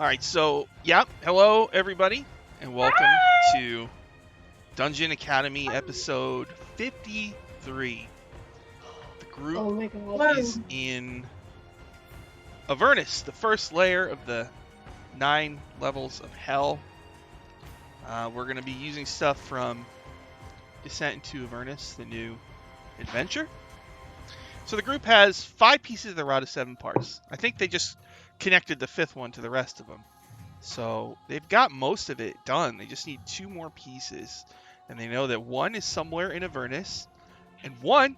All right, so, hello, everybody, and welcome to Dungeon Academy episode 53. The group is in Avernus, the first layer of the 9 levels of hell. We're going to be using stuff from Descent into Avernus, the new adventure. So the group has 5 pieces of the rod of 7 parts. I think they just connected the 5th one to the rest of them. So they've got most of it done. They just need 2 more pieces. And they know that 1 is somewhere in Avernus, and 1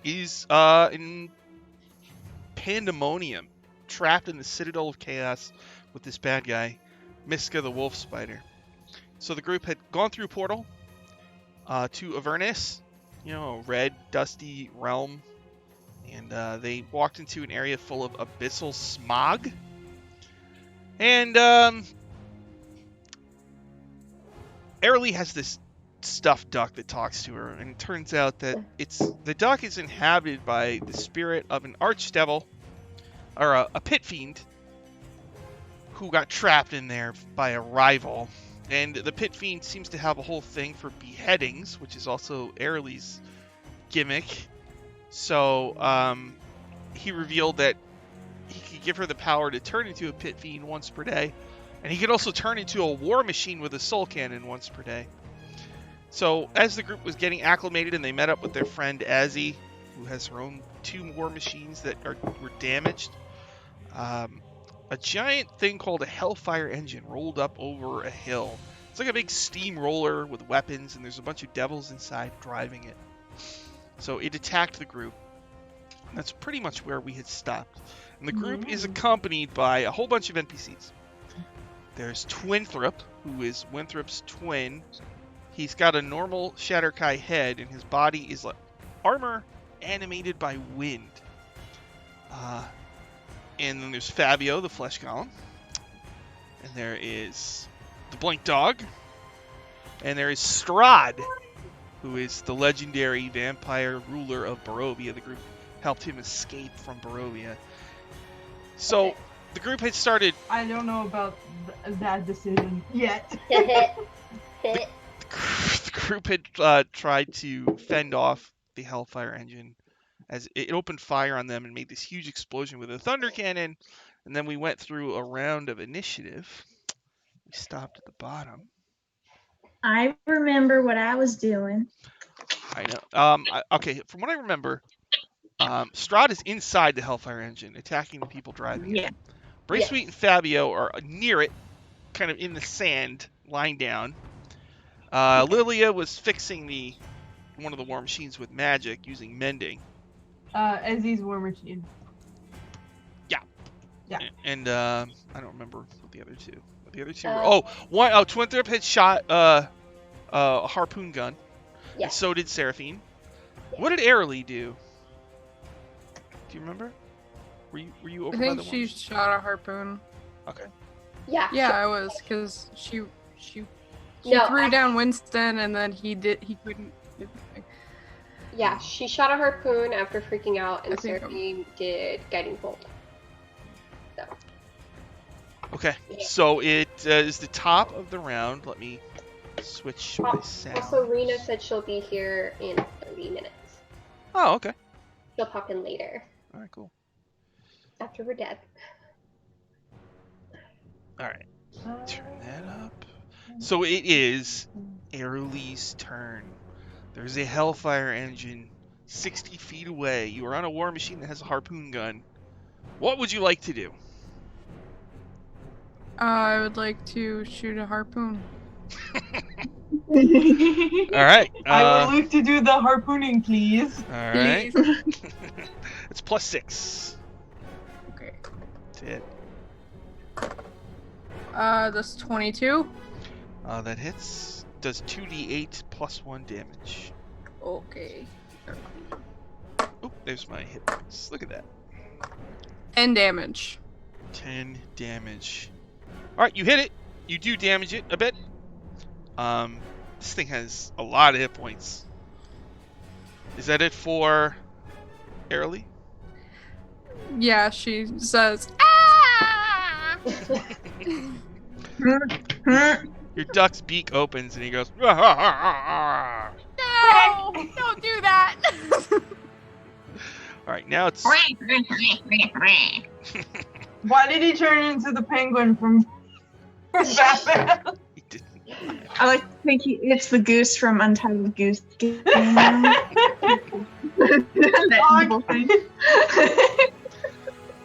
is in Pandemonium, trapped in the Citadel of Chaos with this bad guy, Miska the Wolf Spider. So the group had gone through portal to Avernus, a red, dusty realm. And they walked into an area full of abyssal smog. And Airly has this stuffed duck that talks to her, and it turns out that the duck is inhabited by the spirit of an archdevil, or a pit fiend, who got trapped in there by a rival. And the pit fiend seems to have a whole thing for beheadings, which is also Airly's gimmick. So he revealed that he could give her the power to turn into a pit fiend once per day. And he could also turn into a war machine with a soul cannon once per day. So as the group was getting acclimated and they met up with their friend Azzy, who has her own 2 war machines that were damaged, a giant thing called a Hellfire engine rolled up over a hill. It's like a big steamroller with weapons, and there's a bunch of devils inside driving it. So it attacked the group. And that's pretty much where we had stopped. And the group is accompanied by a whole bunch of NPCs. There's Winthrop, who is Winthrop's twin. He's got a normal Shatterkai head, and his body is like armor animated by wind. And then there's Fabio, the flesh golem. And there is the Blink Dog. And there is Strahd, who is the legendary vampire ruler of Barovia. The group helped him escape from Barovia. So the group had started... I don't know about that decision yet. the group had tried to fend off the Hellfire engine as it opened fire on them and made this huge explosion with a thunder cannon. And then we went through a round of initiative. We stopped at the bottom. I remember what I was doing. I know. Okay, from what I remember, Strahd is inside the Hellfire engine, attacking the people driving it. Braithwaite and Fabio are near it, kind of in the sand, lying down. Lilia was fixing one of the war machines with magic using mending. Azzy's war machine. Yeah. And I don't remember what the other two. The other two were... Twinthrop had shot a harpoon gun. Yeah. And so did Seraphine. Yeah. What did Airly do? Do you remember? Were you over by the one? I think she shot a harpoon. Okay. Yeah. Yeah, I was, because she threw down Winston, and then he couldn't do anything. Yeah, she shot a harpoon after freaking out, and Seraphine did guiding bolt. So. Okay, so it is the top of the round. Let me switch my sound. Also, Rena said she'll be here in 30 minutes. Oh, okay. She'll pop in later. All right, cool. After we're dead. All right, turn that up. So it is Airly's turn. There's a Hellfire engine 60 feet away. You are on a war machine that has a harpoon gun. What would you like to do? I would like to shoot a harpoon. All right. I would like to do the harpooning, please. All right. It's +6. Okay. That's it. That's 22. That hits. Does 2d8 +1 damage. Okay. Oh, there's my hit points. Look at that. 10 damage. 10 damage. All right, you hit it. You do damage it a bit. This thing has a lot of hit points. Is that it for Airly? Yeah, she says, "Ah!" Your duck's beak opens and he goes. No! Don't do that! All right, now it's. Why did he turn into the penguin from Batman? He didn't. I like to think it's the goose from Untitled Goose Game. All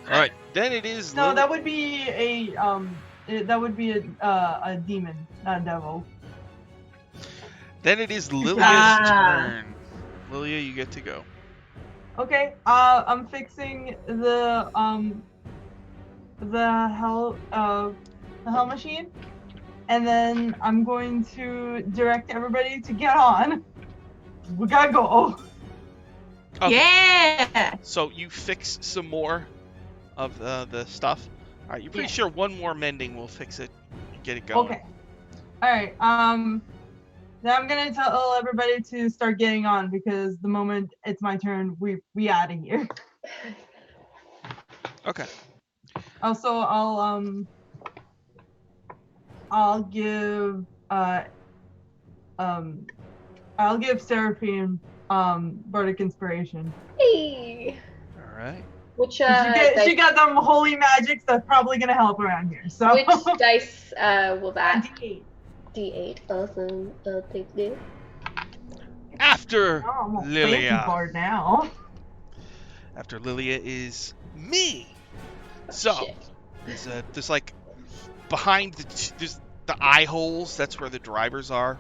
right, then it is. No, that would be a demon, not a devil. Then it is Lilia's turn. Lilia, you get to go. Okay, I'm fixing the hell machine, and then I'm going to direct everybody to get on. We gotta go. Okay. Yeah! So you fix some more of the stuff. All right, you're pretty sure one more mending will fix it and get it going. Okay. All right. Then I'm gonna tell everybody to start getting on because the moment it's my turn, we out of here. Okay. Also, I'll give Seraphine Bardic Inspiration. Hey. All right. Which She got them holy magics that's probably gonna help around here. So which dice will that? D8. D8. Awesome. I'll take this. After Oh, I'm a fancy Lilia. bard now. After Lilia is me. So Shit. there's like behind there's the eye holes. That's where the drivers are.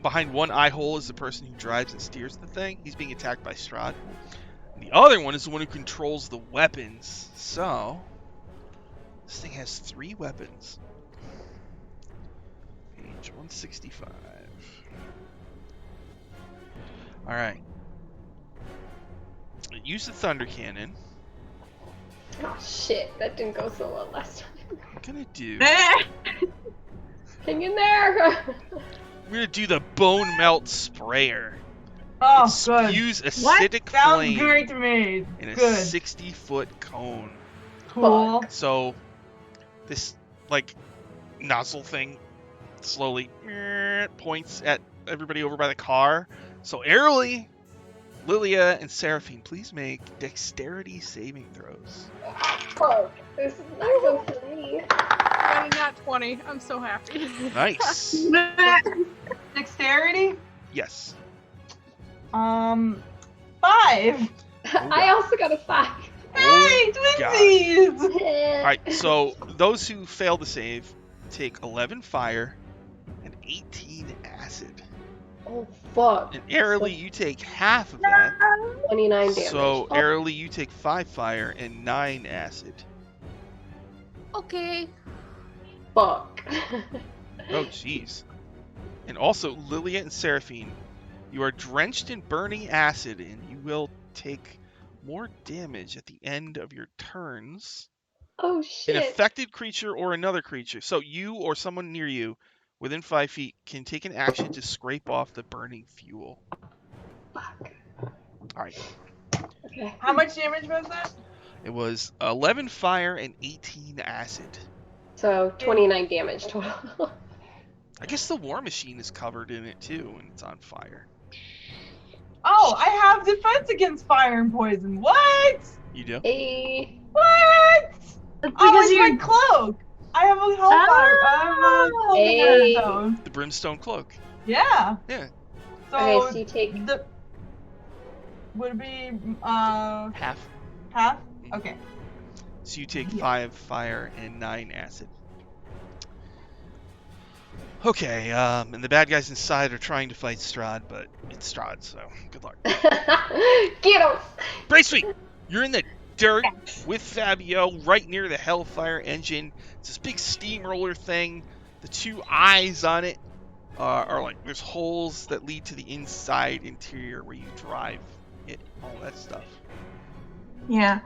Behind one eye hole is the person who drives and steers the thing. He's being attacked by Strahd. The other one is the one who controls the weapons. So this thing has 3 weapons. Page 165. All right. Use the thunder cannon. Oh shit, that didn't go so well last time. I'm gonna do. Hang in there. I'm gonna do the bone melt sprayer. Oh, It good. spews acidic Sounds flame great to me. in a Good. 60-foot cone. Cool. So this like nozzle thing slowly points at everybody over by the car. So Airly, Lilia, and Seraphine, please make dexterity saving throws. Fuck. This is not so funny. Got a nat 20. I'm so happy. Nice. Dexterity? Yes. 5. I also got a 5. Hey, God. twinsies! All right. So those who fail to save take 11 fire and 18 acid. Oh fuck. And Airly, you take half of that. 29 damage. So Oh, Airly, you take 5 fire and 9 acid. Okay. fuck. Oh, jeez. And also, Lilia and Seraphine, you are drenched in burning acid, and you will take more damage at the end of your turns. Oh An shit. affected creature or another creature, so you or someone near you within 5 feet, can take an action to scrape off the burning fuel. Fuck. Alright. Okay. How much damage was that? It was 11 fire and 18 acid. So 29 damage total. I guess the war machine is covered in it too, and it's on fire. Oh, I have defense against fire and poison. What? You do? Hey. What? That's Oh, because it's you're my cloak. I have a hellfire. I have a cloak of Hey. brimstone. The brimstone cloak. Yeah. Yeah. So, Okay, so you take would it be Half. half? Okay. So you take Yeah. 5 fire and 9 acid. Okay, and the bad guys inside are trying to fight Strahd, but it's Strahd, so good luck. Get him. Braithwaite, you're in the dirt with Fabio right near the Hellfire engine. It's this big steamroller thing. The 2 eyes on it are like, there's holes that lead to the inside interior where you drive it, all that stuff. Yeah.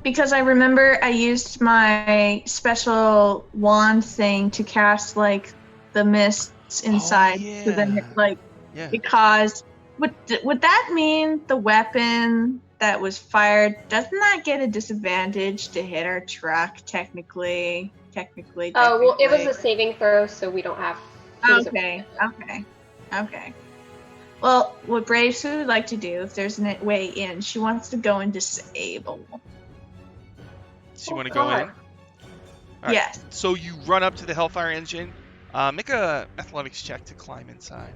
Because I remember I used my special wand thing to cast like the mists inside. So then yeah. it like Yeah. it caused would that mean the weapon that was fired, doesn't that get a disadvantage to hit our truck, technically? Oh, well, it was a saving throw, so we don't have... Okay. Well, what Brave Sue would like to do, if there's a way in, she wants to go and disable. So you want to go in? All right. Yes. So you run up to the Hellfire engine. Make a athletics check to climb inside.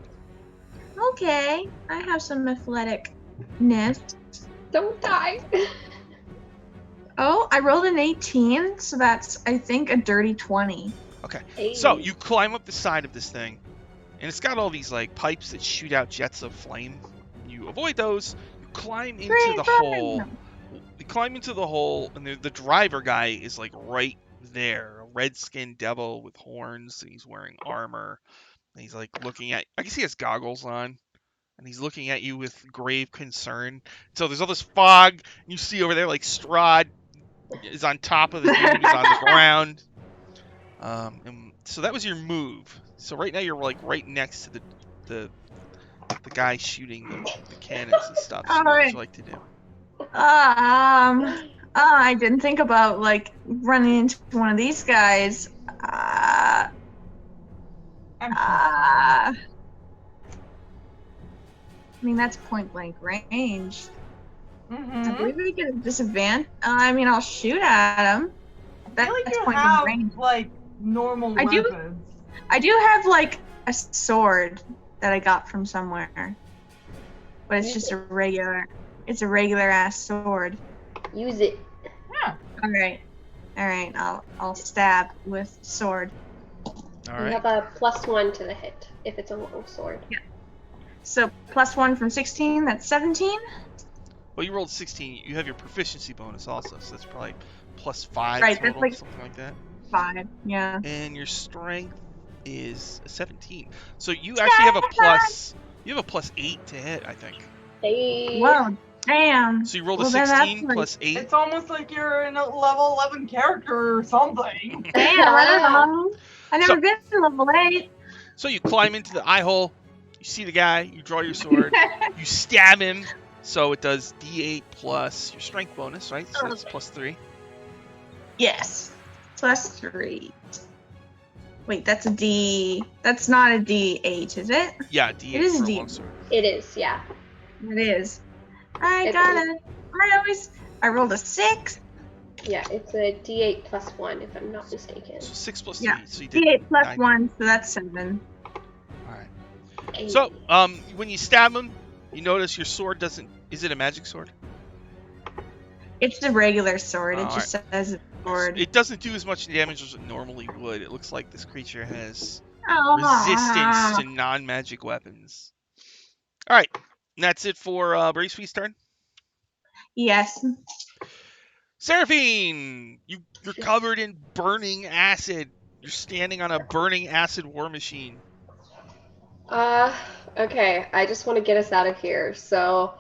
Okay, I have some athleticness. Don't die. Oh, I rolled an 18, so that's, I think, a dirty 20. Okay. Hey. So you climb up the side of this thing, and it's got all these like pipes that shoot out jets of flame. You avoid those. You climb into the hole. You climb into the hole, and the driver guy is like right there, a red-skinned devil with horns, and he's wearing armor. And he's like looking at. I guess he has goggles on, and he's looking at you with grave concern. So there's all this fog, and you see over there like Strahd is on top of the dude who's on the ground. And so that was your move. So right now you're like right next to the guy shooting the cannons and stuff. So what would you like to do? I didn't think about like running into one of these guys. I mean, that's point blank range. I believe we get a disadvantage. I mean, I'll shoot at him. I feel like That's you point have blank range. like normal weapons. I do have like a sword that I got from somewhere, but it's just a regular. It's a regular ass sword. Use it. Yeah. All right. I'll stab with sword. All You right. have a +1 to the hit if it's a long sword. Yeah. So +1 from 16. That's 17. Well, you rolled 16. You have your proficiency bonus also, so that's probably +5 Right, total, that's like- something like that. 5. Yeah. And your strength is 17. So you actually have a plus. You have a +8 to hit, I think. Hey. Whoa. Damn. So you rolled a Well, then that's 16 like- plus 8. It's almost like you're in a level 11 character or something. Damn. I've never been to level 8. So you climb into the eye hole. You see the guy. You draw your sword. You stab him. So it does D8 plus your strength bonus, right? So that's +3. Yes. +3. Wait, that's a D. That's not a D8, is it? Yeah, D8 It is for a D8. long sword. It is, yeah. It is. It I rolled a 6. Yeah, it's a D8 +1 if I'm not mistaken. So 6 plus Yeah. 3. So you did D8 plus 9. 1, so that's 7. All right. Hey. So when you stab him, you notice your sword doesn't. Is it a magic sword? It's the regular sword. Oh, It just says it's a sword. It doesn't do as much damage as it normally would. It looks like this creature has Oh. resistance to non-magic weapons. All right, and that's it for Brave Sweet's turn. Yes. Seraphine, you're covered in burning acid. You're standing on a burning acid war machine. Okay, I just want to get us out of here, so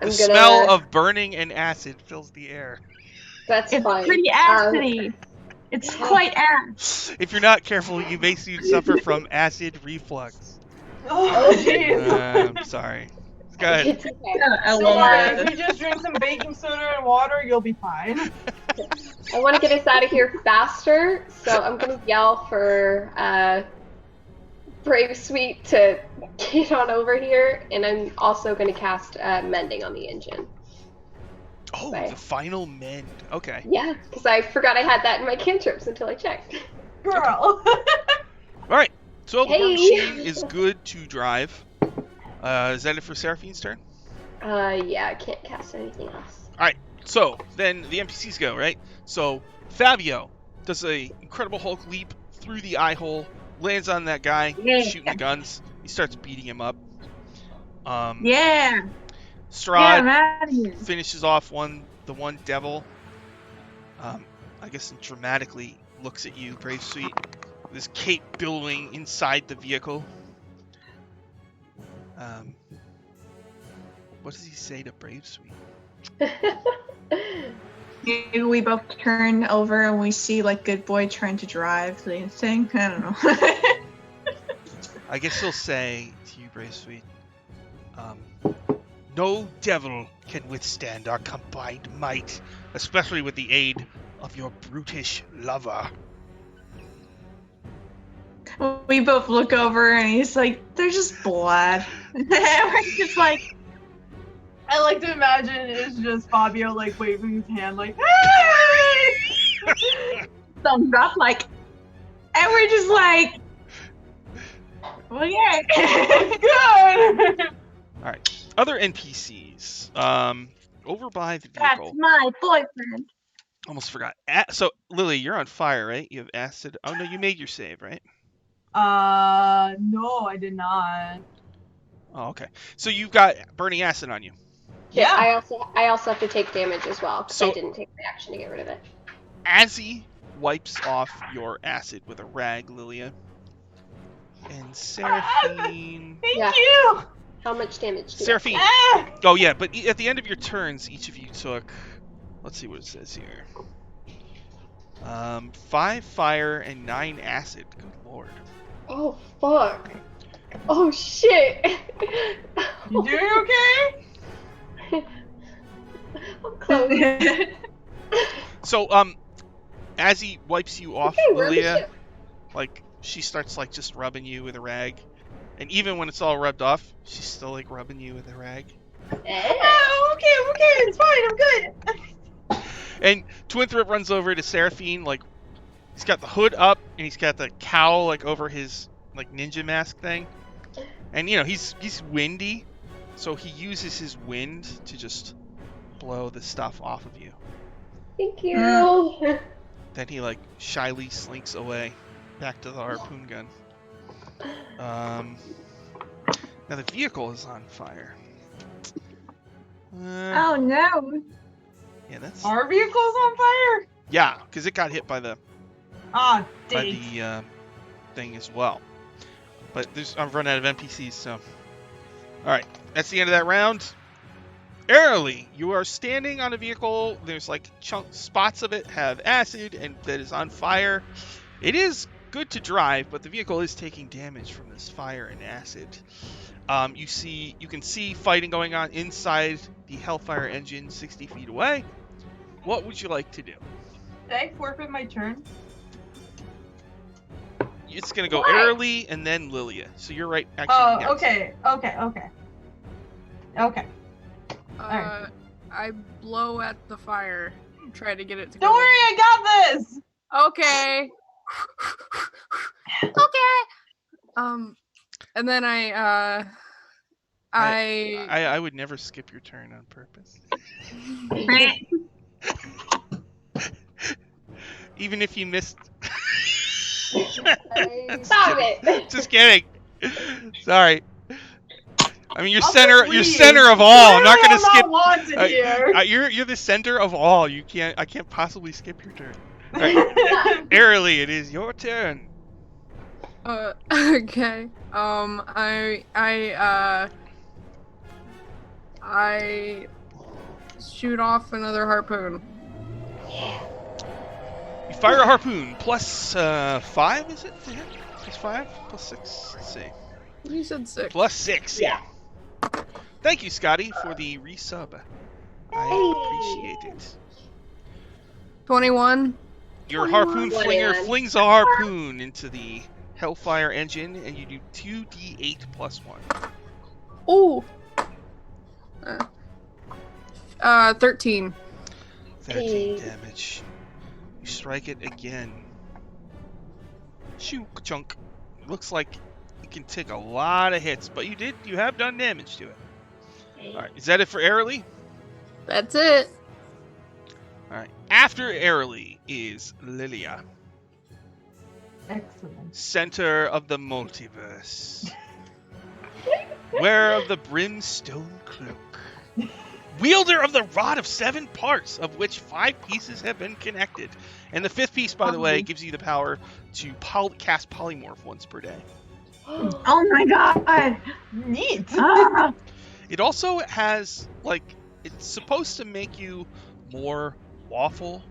I'm The gonna... smell of burning and acid fills the air. That's It's fine. pretty acidy. It's quite acid. If you're not careful, you may soon suffer from acid reflux. Oh, jeez. I'm sorry. Go ahead. It's okay. Don't worry, if you just drink some baking soda and water, you'll be fine. I want to get us out of here faster, so I'm gonna yell for Brave Sweet to get on over here, and I'm also gonna cast Mending on the engine. Oh, Bye. the final mend. Okay. Yeah, because I forgot I had that in my cantrips until I checked. Girl. All right. So the war Hey. machine is good to drive. Is that it for Seraphine's turn? Yeah, I can't cast anything else. All right. So then the NPCs go, right? So Fabio does a Incredible Hulk leap through the eye hole, lands on that guy, Yeah. shooting the guns. He starts beating him up. Yeah. Strahd I'm out of here. finishes off the one devil. I guess and dramatically looks at you, Brave Sweet. This cape billowing inside the vehicle. What does he say to Brave Sweet? Maybe we both turn over and we see like Good Boy trying to drive the thing. I don't know. I guess he'll say to you, Brave Sweet, No devil can withstand our combined might, especially with the aid of your brutish lover. We both look over and he's like, "They're just blood." And we're just like, I like to imagine it's just Fabio like waving his hand like, hey! thumbs up, like, and we're just like, okay. Good! All right. Other NPCs. Over by the That's vehicle. my boyfriend. Almost forgot. So, Lily, you're on fire, right? You have acid. Oh, no, you made your save, right? No, I did not. Oh, okay. So you've got burning acid on you. Yeah, Yeah. I also have to take damage as well because So- I didn't take the action to get rid of it. As he wipes off your acid with a rag, Lilia. And Seraphine... Thank Yeah. you! How much damage? Do Seraphine. Ah! Oh, yeah, but at the end of your turns, each of you took... Let's see what it says here. 5 fire and 9 acid. Good lord. Oh fuck! Oh shit! You doing okay? I'm close. So, as he wipes you off, Okay, we're on the Lilia, ship. like, she starts, like, just rubbing you with a rag. And even when it's all rubbed off, she's still, like, rubbing you with a rag. Oh, okay, it's fine, I'm good. And Winthrop runs over to Seraphine, like, he's got the hood up, and he's got the cowl, like, over his, like, ninja mask thing. And, you know, he's windy, so he uses his wind to just blow the stuff off of you. Thank you. Then he, like, shyly slinks away, back to the harpoon gun. Now the vehicle is on fire. Oh no. Yeah, that's... Our vehicle's on fire? Yeah, because it got hit by the Ah, by dang. the thing as well. But I've run out of NPCs, so... Alright, that's the end of that round. Early, you are standing on a vehicle. There's like spots of it have acid and that is on fire. It is good to drive, but the vehicle is taking damage from this fire and acid. You can see fighting going on inside the Hellfire engine 60 feet away. What would you like to do? Did I forfeit my turn? It's going to go Why? Early and then Lilia. So you're right. Actually, Oh, yes. okay. Alright. I blow at the fire, try to get it to Don't go. worry, I got this! Okay. Okay. And then I would never skip your turn on purpose. Even if you missed. Stop it! Just kidding. Sorry. I mean, you're I'll center. just You're leave. center of all. I'm not gonna Clearly skip. I'm not wanted here. You're the center of all. You can't. I can't possibly skip your turn. All right. Airily, it is your turn. okay. I shoot off another harpoon. You fire a harpoon. Plus 5, is it? To hit? Plus 5? Plus 6? Let's see. You said 6. Plus 6. Yeah. Thank you, Scotty, for the resub. I appreciate it. 21. Your harpoon 21. flinger flings a harpoon into the Hellfire engine, and you do 2d8 plus 1. Ooh. 13. 13 damage. You strike it again. Shoo chunk. Looks like you can take a lot of hits, but you have done damage to it. Alright, is that it for Airily? That's it. Alright. After Airily is Lilia, Excellent. center of the multiverse. Wearer of the brimstone cloak. Wielder of the rod of 7 parts, of which 5 pieces have been connected. And the 5th piece, by the way, gives you the power to cast polymorph once per day. Oh my god. Neat. Ah. It also has, like, it's supposed to make you more lawful,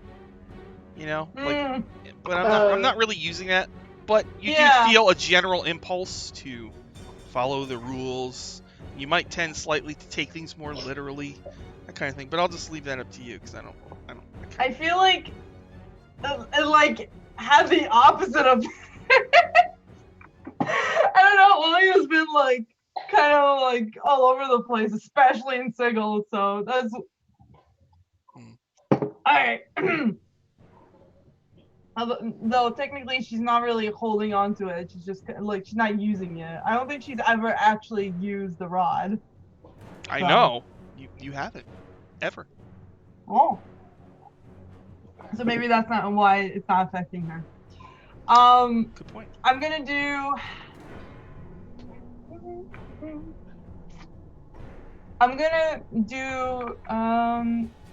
you know? Like, but I'm not really using that. But you Yeah. do feel a general impulse to follow the rules You might tend slightly to take things more literally, that kind of thing. But I'll just leave that up to you because I feel like it like had the opposite of. I don't know. Lily has been like kind of like all over the place, especially in Sigil. So that's all right. Though technically she's not really holding on to it. She's just like she's not using it. I don't think she's ever actually used the rod. I know you haven't ever. Oh. So maybe that's not why it's not affecting her. Good point. I'm gonna do.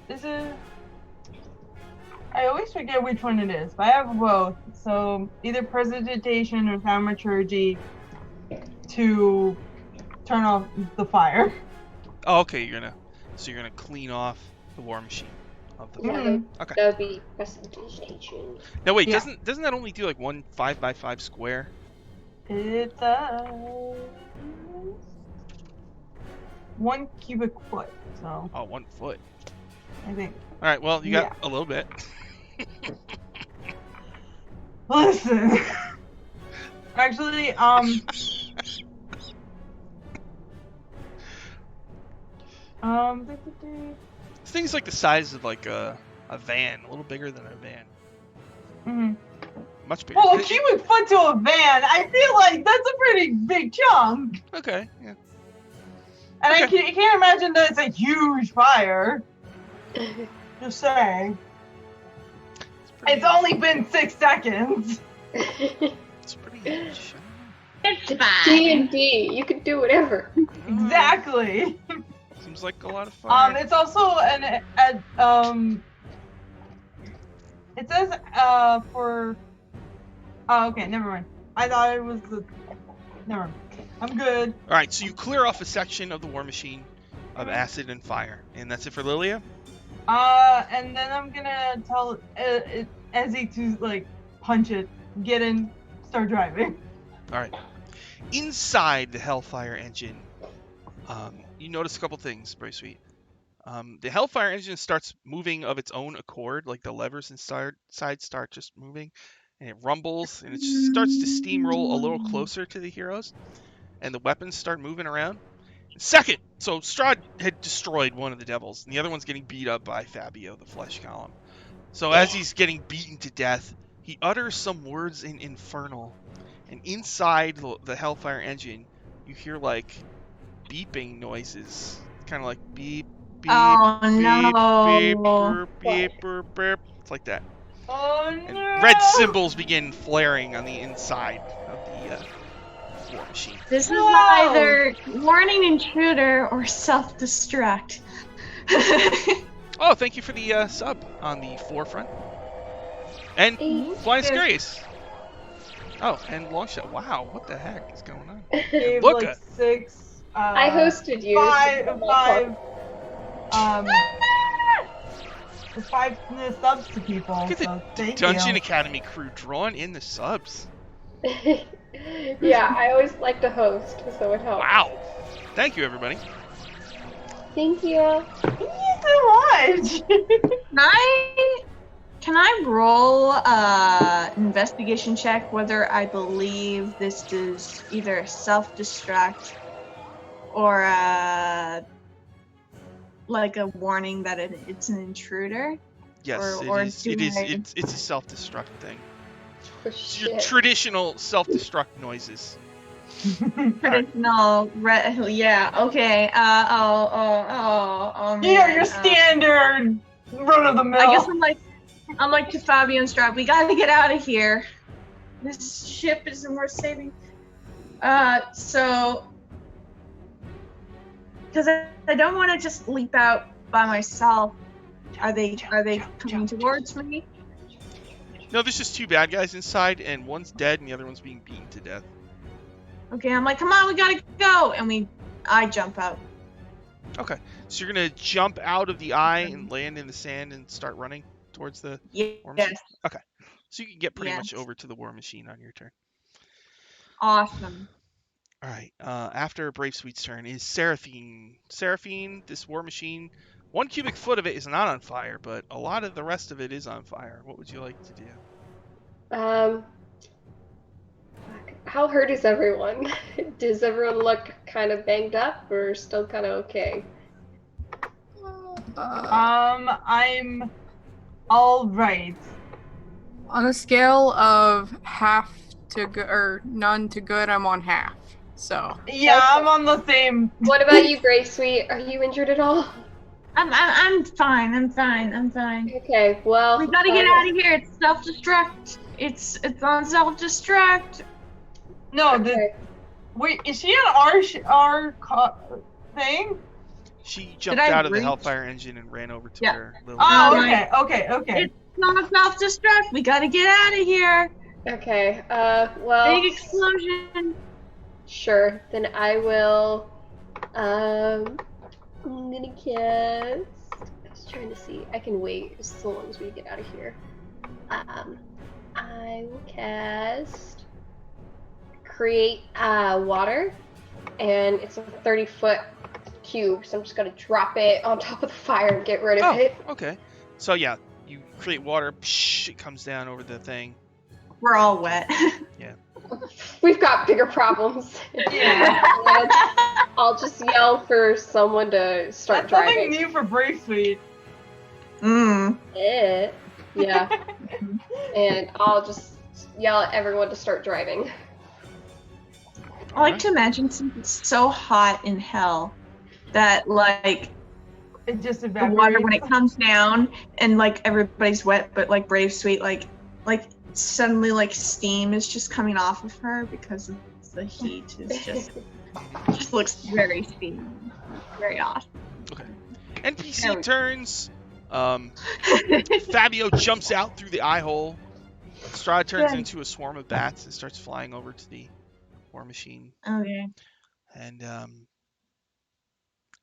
Is it? I always forget which one it is, but I have both. So either prestidigitation or thaumaturgy to turn off the fire. Oh, okay. You're gonna clean off the war machine of the fire. Okay. That would be prestidigitation. Now wait, doesn't that only do like 1 5x5 square? It does 1 cubic foot. So. Oh, 1 foot. I think. All right. Well, you got a little bit. Listen. Actually, This thing's like the size of like a van, a little bigger than a van. Much bigger. Well, a cubic foot to a van, I feel like that's a pretty big chunk. Okay, yeah. And I can't imagine that it's a huge fire. Just saying. It's only been 6 seconds. It's pretty huge. It's fine. D&D, you can do whatever. Exactly. Seems like a lot of fun. It's also it says for. Oh, okay, never mind. I thought it was the. Never mind. I'm good. All right, so you clear off a section of the war machine of acid and fire, and that's it for Lilia. And then I'm gonna tell Ezzy to like punch it, get in, start driving. All right. Inside the Hellfire engine, you notice a couple things, very sweet. The Hellfire engine starts moving of its own accord, like the levers inside start just moving, and it rumbles, and it just starts to steamroll a little closer to the heroes, and the weapons start moving around. Second, so Strahd had destroyed one of the devils, and the other one's getting beat up by Fabio, the flesh golem. So as he's getting beaten to death, he utters some words in Infernal, and inside the Hellfire engine, you hear like beeping noises, kind of like beep, beep, Oh, beep, no. beep, beep, beep, beep. It's like that. Oh And no! red symbols begin flaring on the inside of the war machine. This is Whoa. either warning intruder or self-destruct. Oh, thank you for the sub on the forefront. And Flying Scarius. Oh, and Longshot. Wow, what the heck is going on? Gave Look like at- 6. I hosted you. Five subs to people. Look at the So thank Dungeon you. Academy crew drawing in the subs. Yeah, I always like to host, so it helps. Wow. Thank you, everybody. Thank you. Thank you so much. Can I roll investigation check whether I believe this is either a self-destruct or like a warning that it's an intruder? Yes, Or it is. do It is. I- It's a self-destruct thing. Oh, It's your shit. traditional self-destruct noises. Traditional, yeah, okay. You know, man, your standard run of the mill. I guess I'm like to Fabio and Strap. We gotta get out of here. This ship isn't worth saving. So, because I don't want to just leap out by myself. Are they coming towards me? No, there's just 2 bad guys inside, and one's dead, and the other one's being beaten to death. Okay, I'm like, come on, we gotta go, and I jump out. Okay, so you're gonna jump out of the eye and land in the sand and start running towards the war machine? Yes, Okay, so you can get pretty much Yes. over to the war machine on your turn. awesome. All right. After Brave Sweet's turn is Seraphine. Seraphine, this war machine, 1 cubic foot of it is not on fire, but a lot of the rest of it is on fire. What would you like to do? How hurt is everyone? Does everyone look kind of banged up or still kind of okay? I'm all right. On a scale of half to good or none to good, I'm on half. So Yeah, Okay. I'm on the same. What about you, Brave Sweet? Are you injured at all? I'm fine. I'm fine. Okay, well. We gotta get out of here. It's self-destruct. It's on self-destruct. No, Okay. wait, is she on our thing? She jumped I out of the breach? Hellfire engine and ran over to Yeah. where Lily Oh, was. okay. It's on self-destruct. We gotta get out of here. Okay, well. Big explosion. Sure, then I will. I'm gonna cast. I was trying to see. I can wait as long as we get out of here. I will cast. Create water, and it's a 30-foot cube, so I'm just gonna drop it on top of the fire and get rid of it. Okay. So yeah, you create water, psh, it comes down over the thing. We're all wet. We've got bigger problems. Yeah. I'll just yell for someone to start That's something driving. new for Brave Sweet. Yeah. And I'll just yell at everyone to start driving. I like to imagine since it's so hot in hell that like It just the evaporates. water when it comes down and like everybody's wet, but like Brave Sweet like suddenly like steam is just coming off of her because of the heat. It's just looks very steamy, very awesome. Okay. NPC turns. Fabio jumps out through the eye hole. Strahd turns Good. into a swarm of bats and starts flying over to the war machine. Okay. And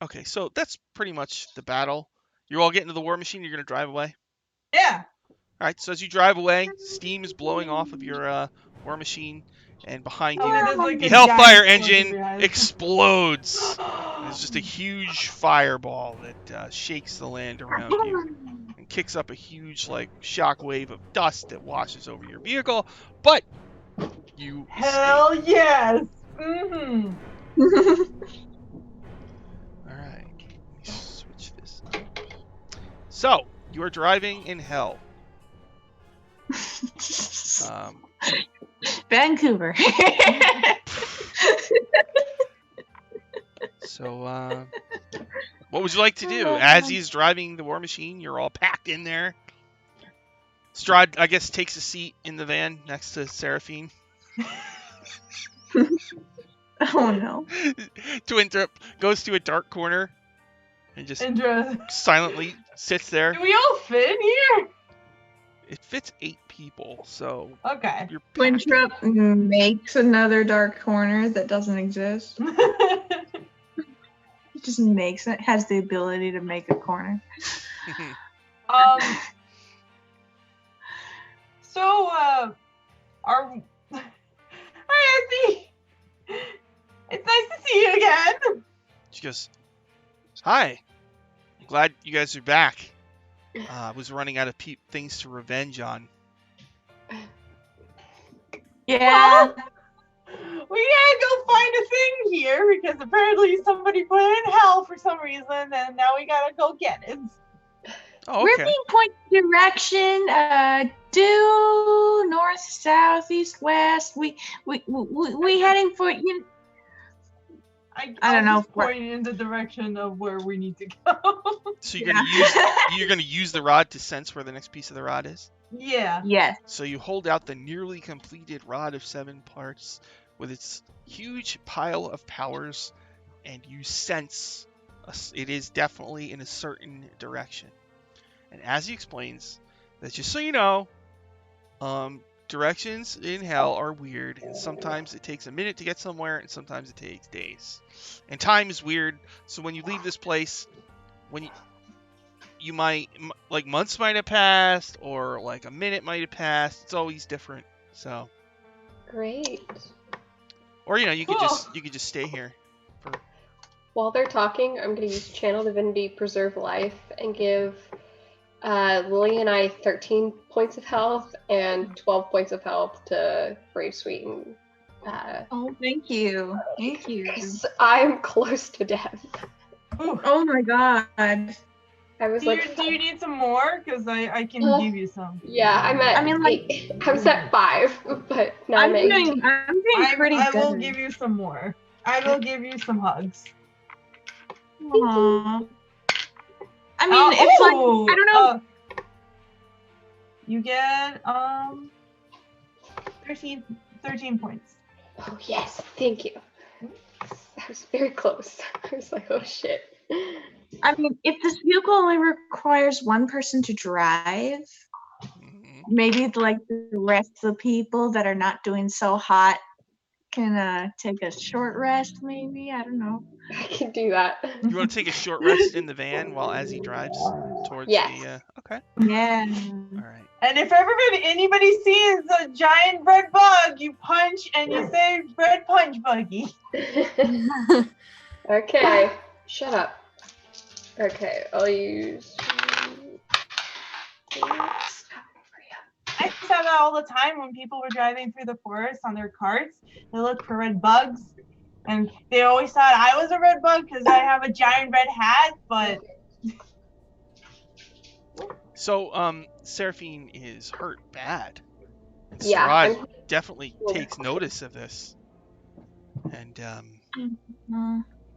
okay, so that's pretty much the battle. You all get into the war machine. You're gonna drive away. Yeah. All right. So as you drive away, steam is blowing off of your war machine, and behind you, There's like the a Hellfire giant explosion engine behind. explodes. It's just a huge fireball that shakes the land around you and kicks up a huge like shock wave of dust that washes over your vehicle. But you Hell escape. yes. Mm-hmm. All right. Let me switch this up. So you are driving in hell. Vancouver. So what would you like to do? As he's driving the war machine, you're all packed in there. Strahd, I guess, takes a seat in the van next to Seraphine. Oh no. Winthrop goes to a dark corner and just silently sits there. Do we all fit in here? It fits 8 people, so Okay. you're packed. Winthrop makes another dark corner that doesn't exist. It just makes it, has the ability to make a corner. So, hi, Auntie. It's nice to see you again. She goes, "Hi, I'm glad you guys are back. I was running out of things to revenge on." Yeah. We gotta go find a thing here because apparently somebody put it in hell for some reason, and now we gotta go get it. Oh, We're okay. being pointed direction, due north, south, east, west. We heading for you. I don't know. Pointing in the direction of where we need to go. So you're gonna use the rod to sense where the next piece of the rod is. Yeah. Yes. So you hold out the nearly completed rod of 7 parts with its huge pile of powers, and you sense it is definitely in a certain direction. And as he explains, that just so you know, directions in hell are weird, and sometimes it takes a minute to get somewhere, and sometimes it takes days. And time is weird, so when you leave this place, when you might, like, months might have passed, or like a minute might have passed. It's always different. So Great. Or you could Cool. just stay here. While they're talking, I'm going to use Channel Divinity Preserve Life and give Lily and I 13 points of health and 12 points of health to Brave Sweet and Oh, thank you. Thank you. I'm close to death. Ooh. Oh my god. I was Do you need some more? Because I can give you some. Yeah, I'm at. I mean, like, I was at 5, but now I'm at 8. doing pretty I good. will give you some more. I will give you some hugs. Aww. I mean, it's like, I don't know. You get 13 points. Oh yes, thank you. I was very close. I was like, oh shit. I mean, if this vehicle only requires one person to drive, maybe like the rest of the people that are not doing so hot can take a short rest, maybe? I don't know. I can do that. You want to take a short rest in the van as he drives towards the... Okay. Yeah. All right. And if anybody sees a giant red bug, you punch and you say red punch buggy. Okay, shut up. Okay, I'll use... I used to have that all the time when people were driving through the forest on their carts. They looked for red bugs, and they always thought I was a red bug because I have a giant red hat, but... So, Seraphine is hurt bad. And Yeah, Sarad definitely takes notice of this. And, he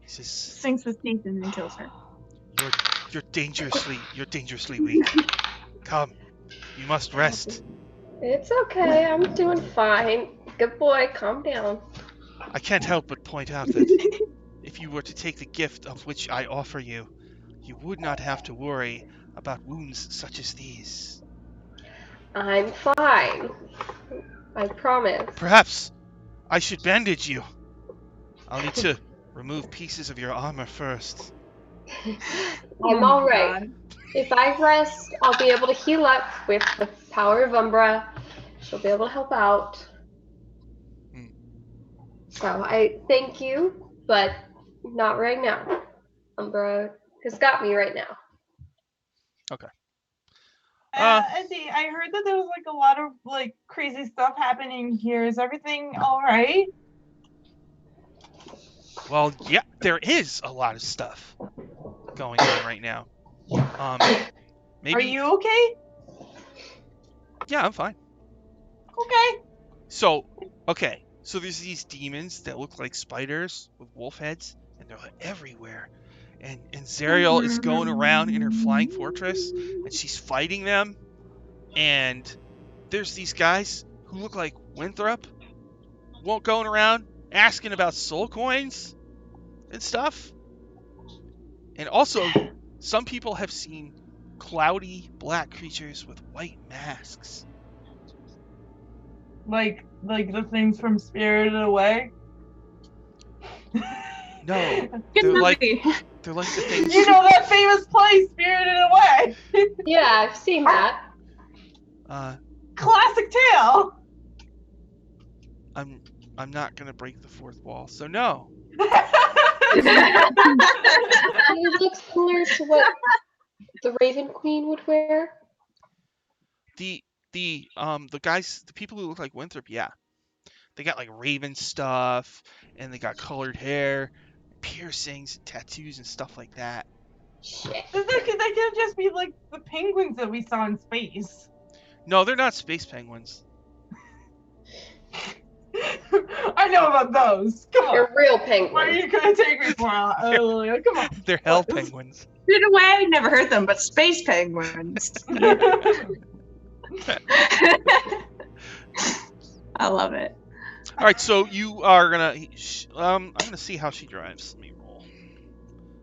says... Sinks his teeth in and kills her. You're dangerously weak. Come, you must rest. It's okay, I'm doing fine. Good boy, calm down. I can't help but point out that if you were to take the gift of which I offer you, you would not have to worry about wounds such as these. I'm fine. I promise. Perhaps I should bandage you. I'll need to remove pieces of your armor first. I'm alright. If I rest, I'll be able to heal up with the power of Umbra. She'll be able to help out. So I thank you, but not right now. Umbra has got me right now. Okay. Ezzy, I heard that there was like a lot of like crazy stuff happening here. Is everything all right? Well, yeah, there is a lot of stuff going on right now. Maybe. Are you okay? Yeah, I'm fine. Okay. So there's these demons that look like spiders with wolf heads, and they're everywhere. And Zariel is going around in her flying fortress, and she's fighting them. And there's these guys who look like Winthrop, going around asking about soul coins and stuff. And also, some people have seen cloudy black creatures with white masks. Like the things from Spirited Away? No, they're like the things. You know that famous play, Spirited Away? Yeah, I've seen that. Classic tale. I'm not gonna break the fourth wall, so no. It looks similar to what the Raven Queen would wear. The guys, the people who look like Winthrop, yeah, they got like raven stuff, and they got colored hair, piercings, and tattoos, and stuff like that. Shit. That could just be like the penguins that we saw in space. No, they're not space penguins. I know about those. Come on. They're real penguins. What are you gonna take me for? Come on. They're hell penguins. Spirited Away, never heard them, but space penguins. I love it. All right, so you are gonna. I'm gonna see how she drives. Let me roll.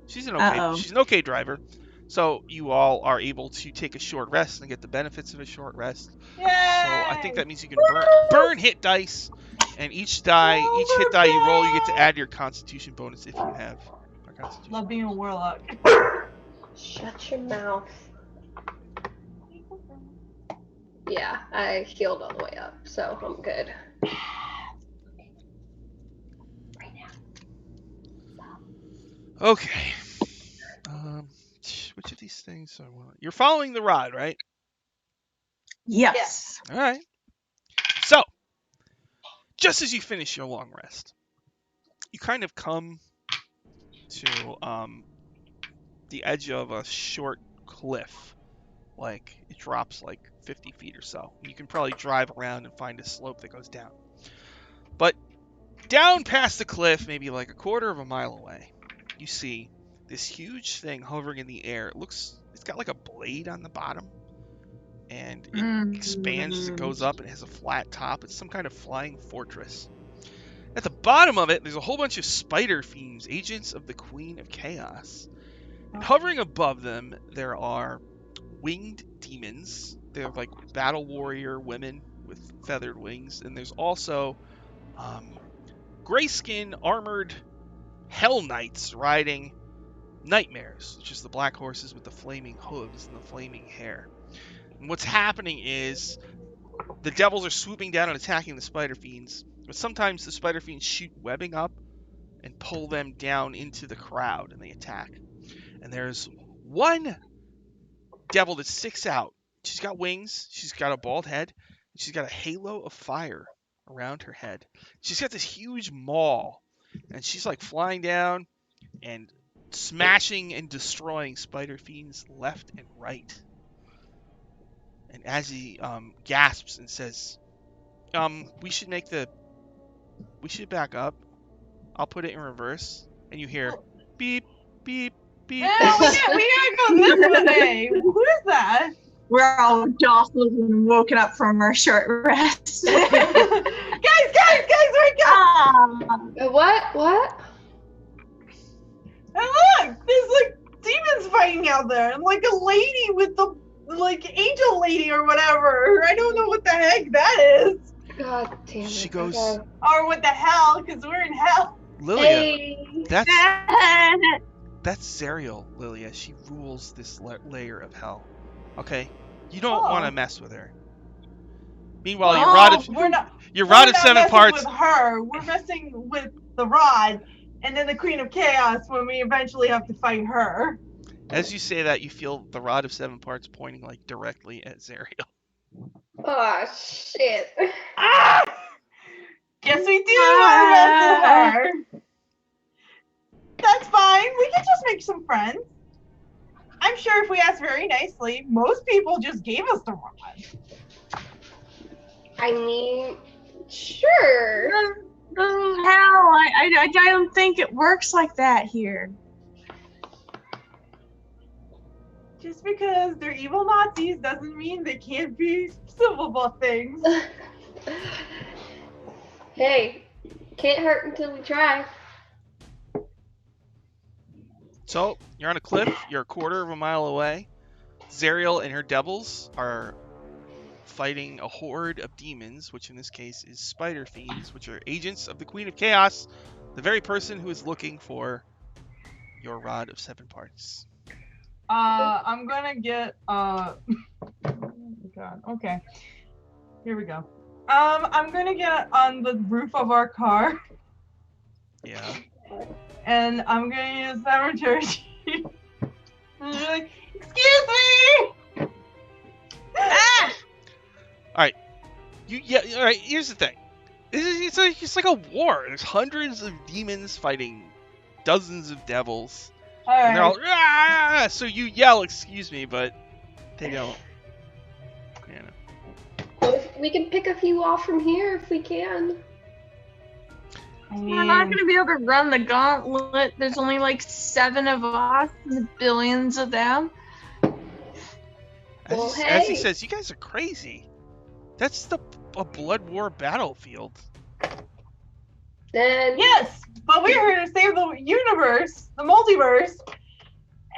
She's an okay driver. So you all are able to take a short rest and get the benefits of a short rest. Yay! So I think that means you can burn hit dice, and each hit die you roll, you get to add your Constitution bonus if you have a Constitution. Love being a warlock. Shut your mouth. Yeah, I healed all the way up, so I'm good. Okay. Which of these things I want? You're following the rod, right? Yes. All right. So, just as you finish your long rest, you kind of come to the edge of a short cliff. Like, it drops like 50 feet or so. You can probably drive around and find a slope that goes down. But down past the cliff, maybe like a quarter of a mile away, you see this huge thing hovering in the air. It's got like a blade on the bottom, and it expands as it goes up, and it has a flat top. It's some kind of flying fortress. At the bottom of it, there's a whole bunch of spider fiends, agents of the Queen of Chaos. And hovering above them, there are winged demons. They're like battle warrior women with feathered wings. And there's also grayskin armored hell knights riding nightmares, which is the black horses with the flaming hooves and the flaming hair. And what's happening is the devils are swooping down and attacking the spider fiends, but sometimes the spider fiends shoot webbing up and pull them down into the crowd, and they attack. And there's one devil that sticks out. She's got wings, she's got a bald head, and she's got a halo of fire around her head. She's got this huge maul, and she's like flying down and smashing and destroying spider fiends left and right. And as he gasps and says, we should back up. I'll put it in reverse. And you hear beep, beep, beep. Yeah, we gotta go this way. Who is that? We're all jostled and woken up from our short rest. guys, wake up! What? And look, there's like demons fighting out there, and like a lady with the angel lady or whatever. I don't know what the heck that is. God damn it. She goes, okay. Or what the hell, because we're in hell. Lilia, Hey. that's Zariel, Lilia. She rules this layer of hell. Okay? You don't want to mess with her. Meanwhile, your rod of seven parts. With her, we're messing with the rod, and then the Queen of Chaos when we eventually have to fight her. As you say that, you feel the rod of seven parts pointing like directly at Zariel. Oh shit. Ah! Guess we do want to mess with her. That's fine. We can just make some friends. I'm sure if we ask very nicely, most people just gave us the rod. I mean, sure. Hell, I don't think it works like that here. Just because they're evil Nazis doesn't mean they can't be civil about things. Hey, can't hurt until we try. So, you're on a cliff. You're a quarter of a mile away. Zariel and her devils are fighting a horde of demons, which in this case is spider fiends, which are agents of the Queen of Chaos, the very person who is looking for your rod of seven parts. I'm gonna get oh God. Okay. Here we go. I'm gonna get on the roof of our car. Yeah. And I'm gonna use thaumaturgy. And be like, excuse me! Ah! Alright. Alright, here's the thing. It's like a war. There's hundreds of demons fighting dozens of devils. Alright. And they're all, ah! So you yell, excuse me, but they don't. You know. We can pick a few off from here if we can. We're not going to be able to run the gauntlet. There's only like 7 of us and billions of them. As he says, you guys are crazy. That's a blood war battlefield. Then Yes, but we're here to save the universe, the multiverse,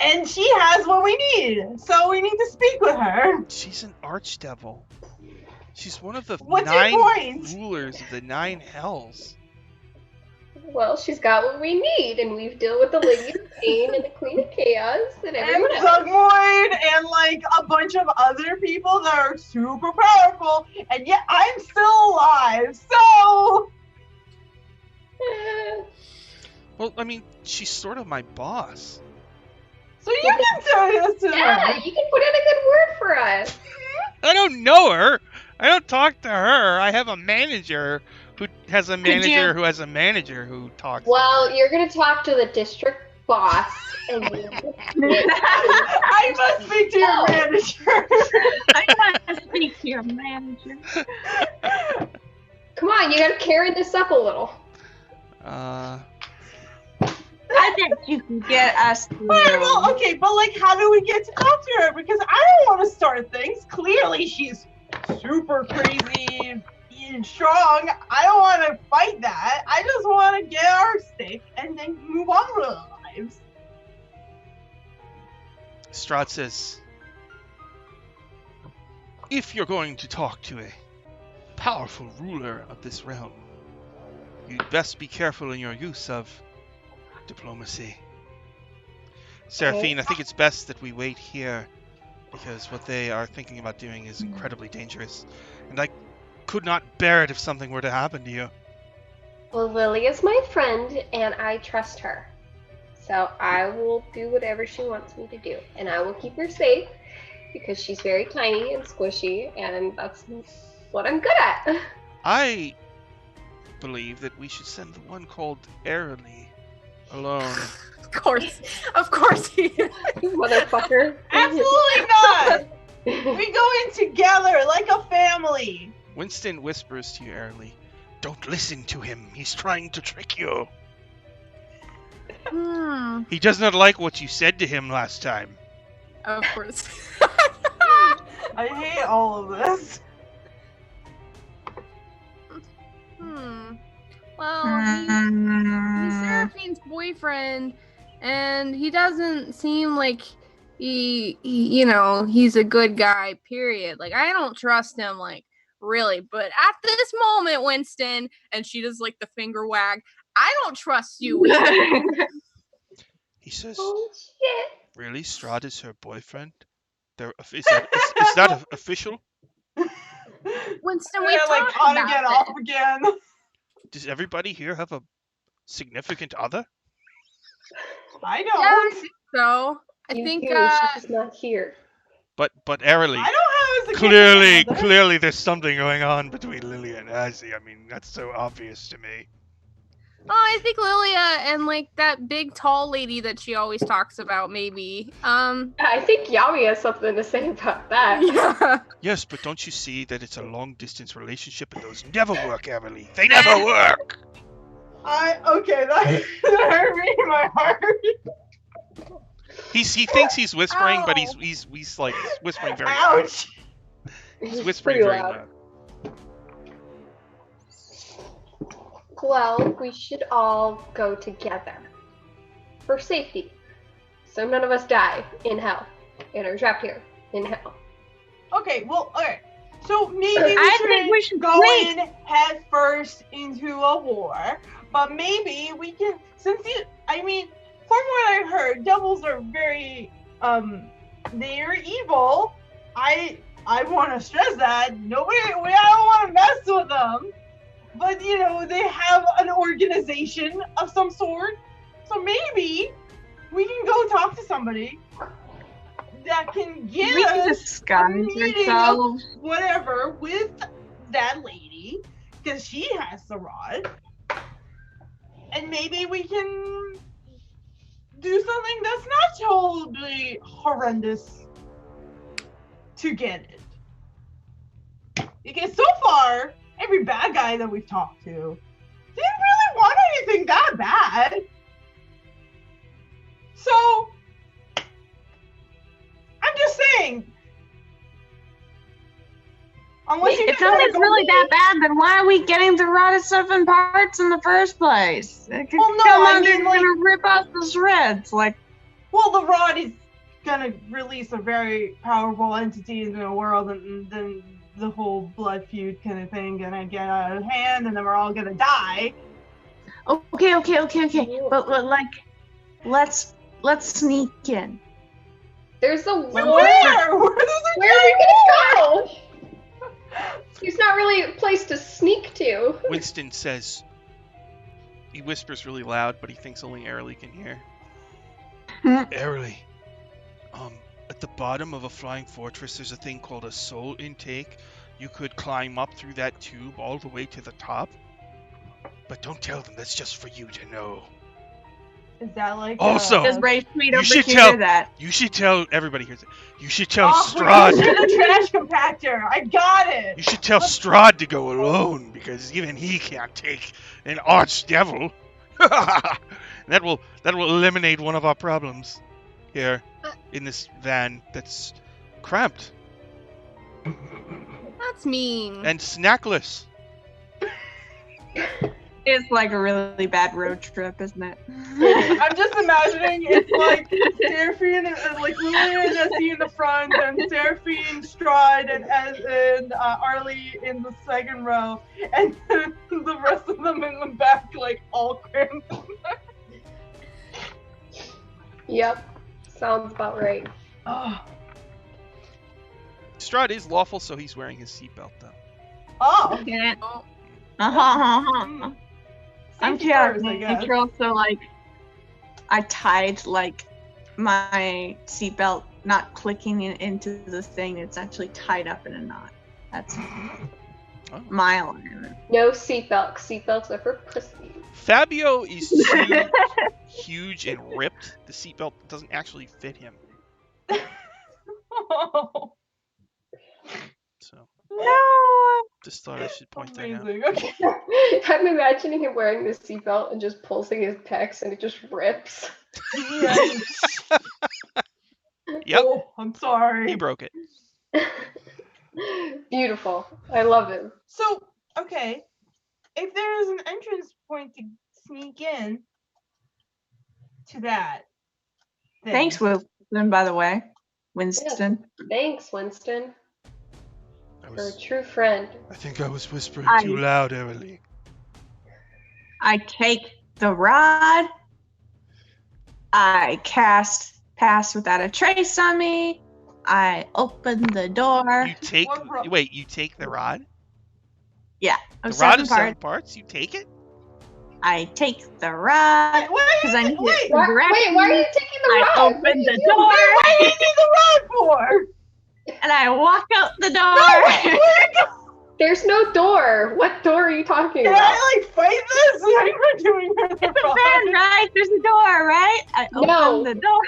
and she has what we need. So we need to speak with her. She's an archdevil. She's one of the What's your 9 point? rulers of the 9 hells. well, she's got what we need, and we've dealt with the Lady of Pain and the Queen of Chaos and And everyone else. Zugmoid and like a bunch of other people that are super powerful, and yet I'm still alive. So Well, I mean, she's sort of my boss. So you can tell this to Yeah, her. you can put in a good word for us. I don't know her. I don't talk to her. I have a manager who has a manager who has a manager who talks to Well, her. you're gonna talk to the district boss, and I must speak to your manager. I must speak to your manager. come on, you gotta carry this up a little. I bet you can get us through. Alright, well, okay, but like, how do we get to talk to her? Because I don't want to start things. Clearly, she's super crazy and strong. I don't want to fight that. I just want to get our stick and then move on with our lives. Strahd says, if you're going to talk to a powerful ruler of this realm, you'd best be careful in your use of diplomacy. Seraphine, I think it's best that we wait here, because what they are thinking about doing is incredibly dangerous, and I could not bear it if something were to happen to you. Well, Lily is my friend, and I trust her. So I will do whatever she wants me to do, and I will keep her safe, because she's very tiny and squishy, and that's what I'm good at. I believe that we should send the one called Airly alone. Of course he is. You motherfucker. Absolutely not. We go in together like a family. Winston whispers to you, Airly, don't listen to him. He's trying to trick you. He does not like what you said to him last time. Of course. I hate all of this. Well, he's Seraphine's boyfriend, and he doesn't seem like he's a good guy, period. Like, I don't trust him, like, really. But at this moment, Winston, and she does, like, the finger wag, I don't trust you, Winston. He says, Oh, shit. really? Strahd is her boyfriend? Is that official? Winston, we We're like talked on about again, this. off again. Does everybody here have a significant other? I Yeah, don't. I think so. I You think, do, she's just not here. But Airly, I don't have a significant other. clearly there's something going on between Lilia and Azzy. I mean, that's so obvious to me. oh, I think Lilia and, like, that big tall lady that she always talks about, maybe. I think Yami has something to say about that. Yeah. Yes, but don't you see that it's a long-distance relationship and those never work, Airly? They never work! Okay, that hurt me in my heart. He thinks he's whispering, but Ow. he's like whispering very loud. Ouch. He's whispering Pretty very loud. loud. Well, we should all go together. For safety. So none of us die in hell. And are trapped here in hell. Okay, well, alright. So maybe I think we should go wait. in head first into a war, but maybe we can, from what I heard, devils are very, they are evil. I want to stress that. I don't want to mess with them. But, they have an organization of some sort. So maybe we can go talk to somebody that can give We can us disguise a meeting ourselves. of whatever with that lady, because she has the rod. And maybe we can do something that's not totally horrendous to get it. Because so far, every bad guy that we've talked to didn't really want anything that bad. So, I'm just saying. Unless you If guys wanna nothing's go really big. that bad, then why are we getting the rotted stuff in parts in the first place? It could Well, no, come I under mean, like- gonna rip us to shreds. Like, Well, the rod is gonna release a very powerful entity into the world, and then the whole blood feud kind of thing gonna get out of hand, and then we're all gonna die. okay. But like, let's sneak in. There's a war. Where? Where Where are we gonna go? There's not really a place to sneak to. Winston says, He whispers really loud, but he thinks only Airly can hear. Airly, at the bottom of a flying fortress, there's a thing called a soul intake. You could climb up through that tube all the way to the top. But don't tell them, that's just for you to know. Is that like Also, Does Brave Sweet you should overhear tell- that? You should tell, everybody hears it, you should tell Oh, Strahd, the trash compactor. I got it. you should tell Strahd to go alone, because even he can't take an archdevil. that will eliminate one of our problems here in this van that's cramped That's mean. and snackless. It's like a really bad road trip, isn't it? I'm just imagining it's like Seraphine and like Lily and Essie in the front, and Seraphine, Strahd, and Arlie in the second row, and the rest of them in the back, like all crammed. Yep. Sounds about right. Oh. Strahd is lawful, so he's wearing his seatbelt though. Oh. Yeah. Oh, Uh-huh. I'm Safety first, I chaotic guess. neutral, so like I tied like my seatbelt not clicking into the thing. It's actually tied up in a knot. That's Oh. my alignment. No seatbelt. Seatbelts are for pussies. Fabio is too huge and ripped. The seatbelt doesn't actually fit him. Oh. So No. just thought I should point that out. Amazing. Okay. I'm imagining him wearing the seatbelt and just pulsing his pecs and it just rips. Yes. Yep, Oh, I'm sorry. he broke it. Beautiful. I love him. So, okay, if there is an entrance point to sneak in to that, thing, Thanks, Winston, by the way. Winston. Thanks, Winston. I For a was. true friend. I think I was whispering I- too loud, Emily. I take the rod. I cast Pass Without a Trace on me. I open the door. You take. What ro- Wait, you take the rod? Yeah, The of rod 7 is 7 parts. parts. You take it? I take the rod. Wait, Because I need wait, it Why, directly. wait, why are you taking the I rod? open What are you the doing? door. what do you need the rod for? And I walk out the door. Where you go? There's no door. What door are you talking Can about? I like fight this? How you were doing with the It's a rod? van, right? There's a door, right? I open No. the door.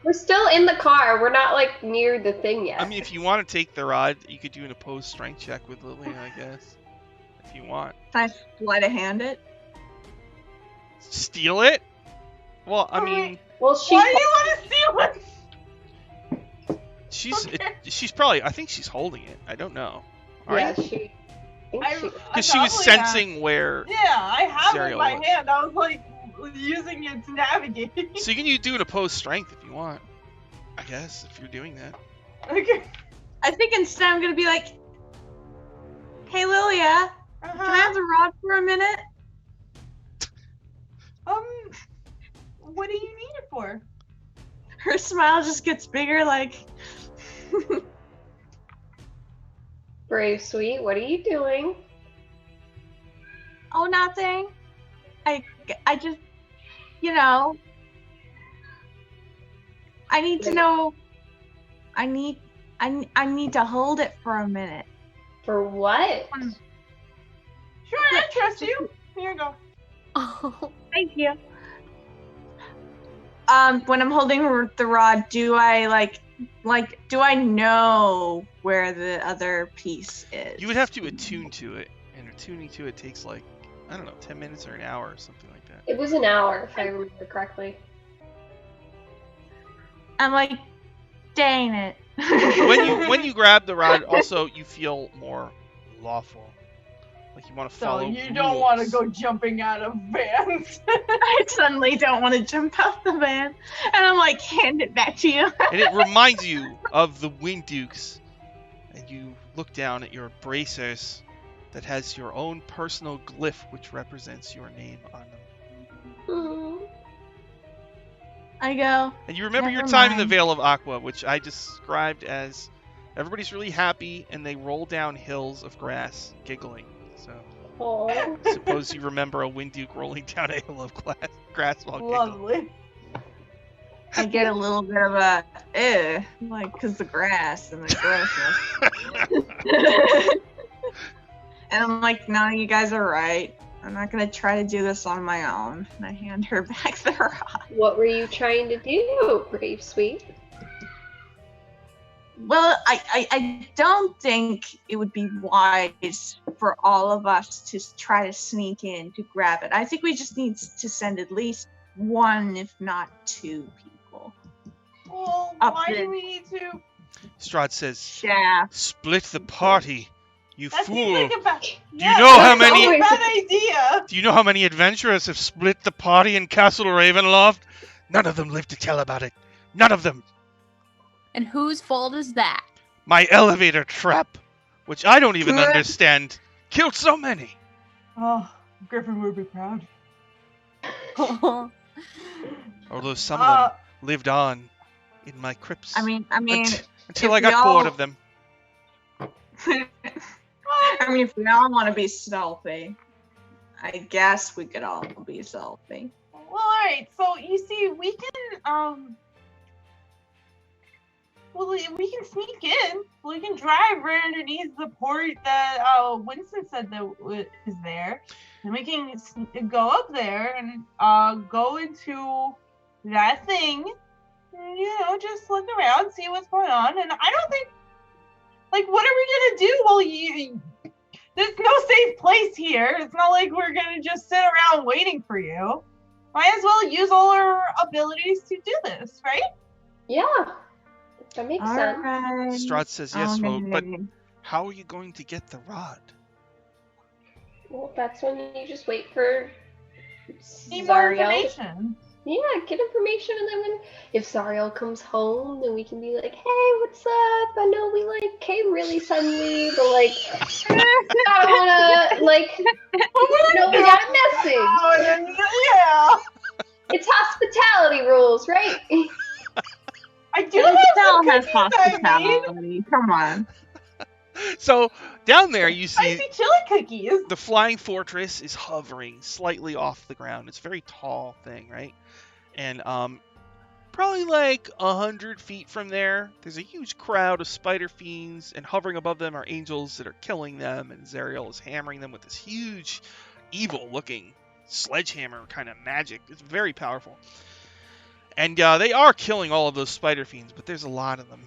We're still in the car. We're not like near the thing yet. I mean, if you want to take the rod, you could do an opposed strength check with Lillian, I guess. If you want. Can I sleight of hand it? Steal it? Well, I mean, well, she. Why do you want to steal it? she's Okay. she's probably. I think she's holding it. I don't know. Yeah, Right? she. Because she was sensing where. Yeah, I have it in Zariel my was. hand. I was like using it to navigate. So you can do an opposed strength if you want. I guess if you're doing that. Okay. I think instead I'm gonna be like, "Hey, Lilia, can I have the rod for a minute?" What do you need it for? Her smile just gets bigger, like, Brave, sweet. What are you doing? "Oh, nothing. I just, you know, I need to know. I need to hold it for a minute." For what? Sure, I trust you. Here you go. Oh, Thank you. When I'm holding the rod, do I like do I know where the other piece is? You would have to attune to it, and attuning to it takes like, I don't know, 10 minutes or an hour or something like that. It was an hour, if I remember correctly. I'm like, dang it. When you grab the rod, also you feel more lawful. Like you want to So follow you don't want to rules. go jumping out of vans. I suddenly don't want to jump out the van, and I'm like, hand it back to you. And it reminds you of the Wind Dukes. And you look down at your bracers that has your own personal glyph which represents your name on them. Hmm. I go, And you remember your Never time in the mind. Vale of Aqua, which I described as everybody's really happy and they roll down hills of grass giggling. So Oh. Suppose you remember a Winduke rolling down a hill of grass while giggling. Lovely. I get a little bit of a like, because the grass and the grossness. And I'm like, no, you guys are right. I'm not going to try to do this on my own. And I hand her back the rock. What were you trying to do, Brave Sweet? Well, I don't think it would be wise for all of us to try to sneak in to grab it. I think we just need to send at least one, if not two people. Well, Up why there. do we need to? Strahd says, Shaft. "Split the party, you That fool! seems like a bad. Do you know how that's many- a bad idea. Do you know how many adventurers have split the party in Castle Ravenloft? None of them live to tell about it. None of them. And whose fault is that? My elevator trap, which I don't even Good. understand, killed so many." Oh, Griffin would be proud. Although some of them lived on in my crypts. I mean, until if I got we all- bored of them. if we all want to be stealthy, I guess we could all be stealthy. Well, alright, so you see, we can, well, we can sneak in. We can drive right underneath the port that, Winston said that is there. And we can go up there and, go into that thing. And, you know, just look around, see what's going on. And I don't think, like, what are we gonna do? Well, there's no safe place here. It's not like we're gonna just sit around waiting for you. Might as well use all our abilities to do this, right? Yeah, that makes sense. Alright. Strahd says yes, well, but Okay. how are you going to get the rod? Well, that's when you just wait for Need more Zariel. information. Yeah, get information, and then if Zariel comes home, then we can be like, "Hey, what's up? I know we like came really suddenly, but like, I wanna like, we got a message. Oh, yeah. It's hospitality rules, right?" I do Citadel have has some cookies I made. hospitality. Come on. So down there you see Spicy chili cookies. the flying fortress is hovering slightly off the ground. It's a very tall thing, right? And probably like 100 feet from there, there's a huge crowd of spider fiends, and hovering above them are angels that are killing them, and Zariel is hammering them with this huge, evil-looking sledgehammer kind of magic. It's very powerful. And they are killing all of those spider fiends, but there's a lot of them.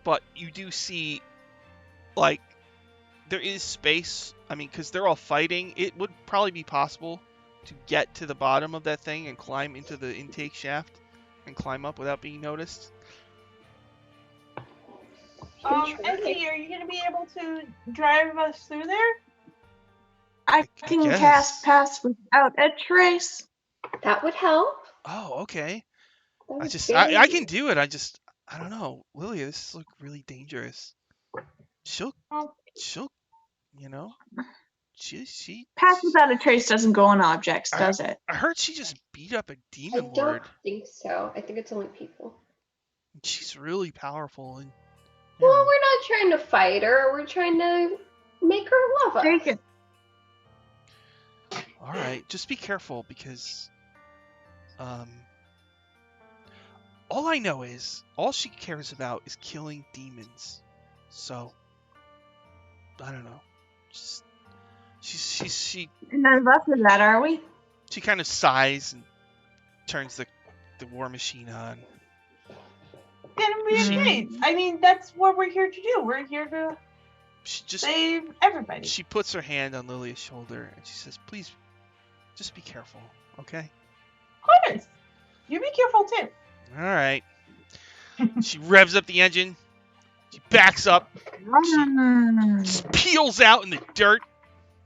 But you do see, like, there is space. I mean, because they're all fighting, it would probably be possible to get to the bottom of that thing and climb into the intake shaft and climb up without being noticed. Ezzy, are you going to be able to drive us through there? I can guess. cast pass without a trace. That would help. Oh, okay. That I would just, be I can do it. I don't know. Lilia, this is like really dangerous. She'll, Oh. you know, she. Pass without a trace doesn't go on objects, does it? I heard she just beat up a I demon don't lord. think so. I think it's only people. She's really powerful and. Well, we're not trying to fight her. We're trying to make her love us. Take it. All right, just be careful because, all I know is all she cares about is killing demons. So, I don't know. Just she None of us are that, are we? kind of sighs and turns the war machine on. Then we She- okay. I mean, that's what we're here to do. We're here to She just save everybody. she puts her hand on Lilia's shoulder and she says, "Please, just be careful, okay?" Of course. You be careful too. All right. She revs up the engine. She backs up. Just peels out in the dirt,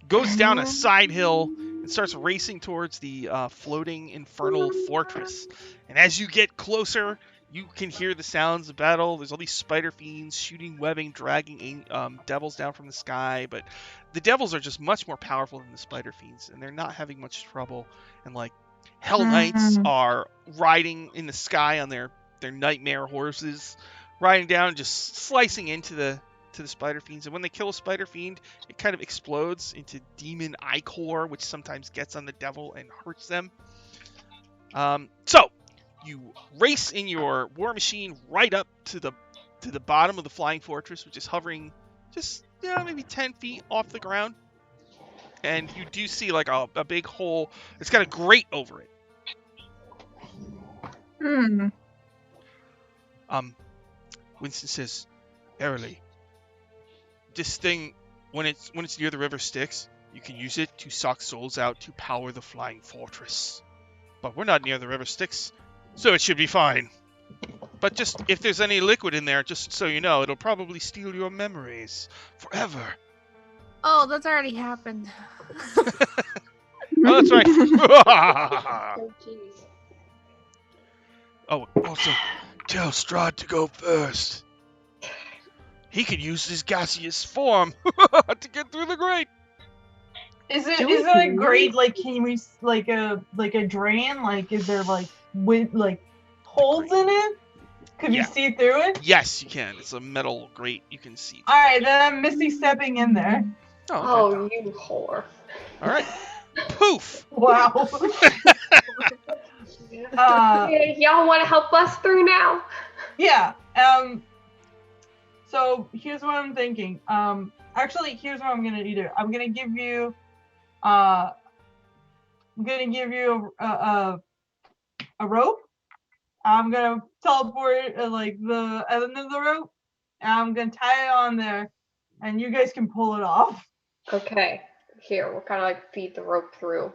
goes down a side hill, and starts racing towards the floating infernal fortress. And as you get closer, you can hear the sounds of battle. There's all these spider fiends shooting webbing, dragging devils down from the sky. But the devils are just much more powerful than the spider fiends, and they're not having much trouble. And like Hell Knights are riding in the sky on their nightmare horses, riding down and just slicing into the to the spider fiends. And when they kill a spider fiend, it kind of explodes into demon ichor, which sometimes gets on the devil and hurts them. So you race in your war machine right up to the bottom of the flying fortress, which is hovering just maybe 10 feet off the ground. And you do see like a big hole. It's got a grate over it. Winston says, Airly, this thing, when it's near the river Styx, you can use it to suck souls out to power the flying fortress. But we're not near the river Styx, so it should be fine. But just if there's any liquid in there, just so you know, it'll probably steal your memories forever. Oh, that's already happened. Oh, that's right. Oh, jeez. Oh, also, tell Strahd to go first. He could use his gaseous form to get through the grate. Is it a grate like can we like a drain? Like is there like holes in it? Could you see through it? Yes, you can. It's a metal grate. You can see. All right, then I'm Misty stepping in there. Oh, okay. Oh, you whore. All right. Poof. Wow. Y'all want to help us through now? Yeah. So here's what I'm thinking. Actually, here's what I'm gonna do. I'm gonna give you a rope. I'm gonna teleport like the end of the rope, and I'm gonna tie it on there, and you guys can pull it off. Okay. Here, we'll kind of like feed the rope through.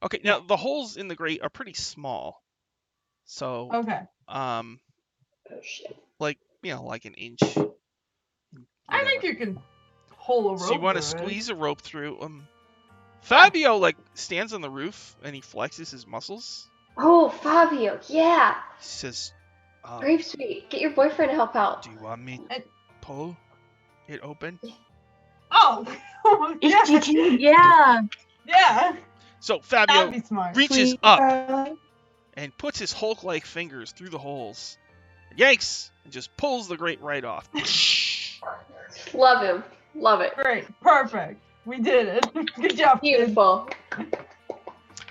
Okay. Now the holes in the grate are pretty small, so Okay. Oh shit. like an inch. I think you can pull a rope. So you want to through it. squeeze a rope through. Fabio stands on the roof and he flexes his muscles. Oh, Fabio, yeah. He says, Brave Sweet, get your boyfriend to help out. do you want me to pull it open? Oh, yeah. If you can, yeah. Yeah. So That'd Fabio be smart. reaches up and puts his Hulk-like fingers through the holes, yanks, and just pulls the grate right off. Love him. Love it. Great. Perfect. We did it. Good job, kid. Beautiful.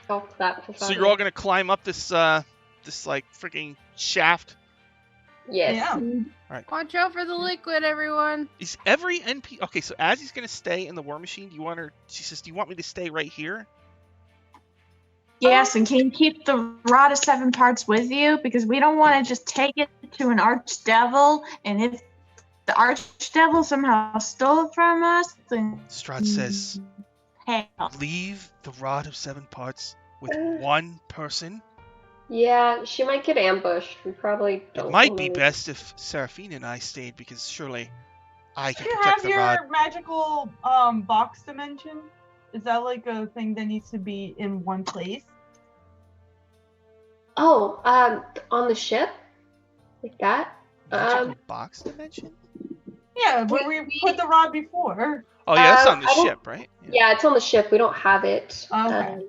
So you're all gonna climb up this like freaking shaft. Yes. Yeah. All right. Watch out for the liquid, everyone. Is every NP okay? So as he's gonna stay in the war machine, she says, do you want me to stay right here? Yes, and can you keep the rod of 7 parts with you? Because we don't want to just take it to an archdevil, and if the archdevil somehow stole it from us, then Strahd says, hell. leave the rod of 7 parts with one person. Yeah, she might get ambushed. We probably don't. It might be best if Seraphine and I stayed, because surely I Do can you protect have the your rod. magical box dimension? Is that like a thing that needs to be in one place? Oh, on the ship? Like that? Magical box dimension? Yeah, where we put the rod before. Oh yeah, that's on the I don't- ship, right? Yeah, it's on the ship. We don't have it. Okay.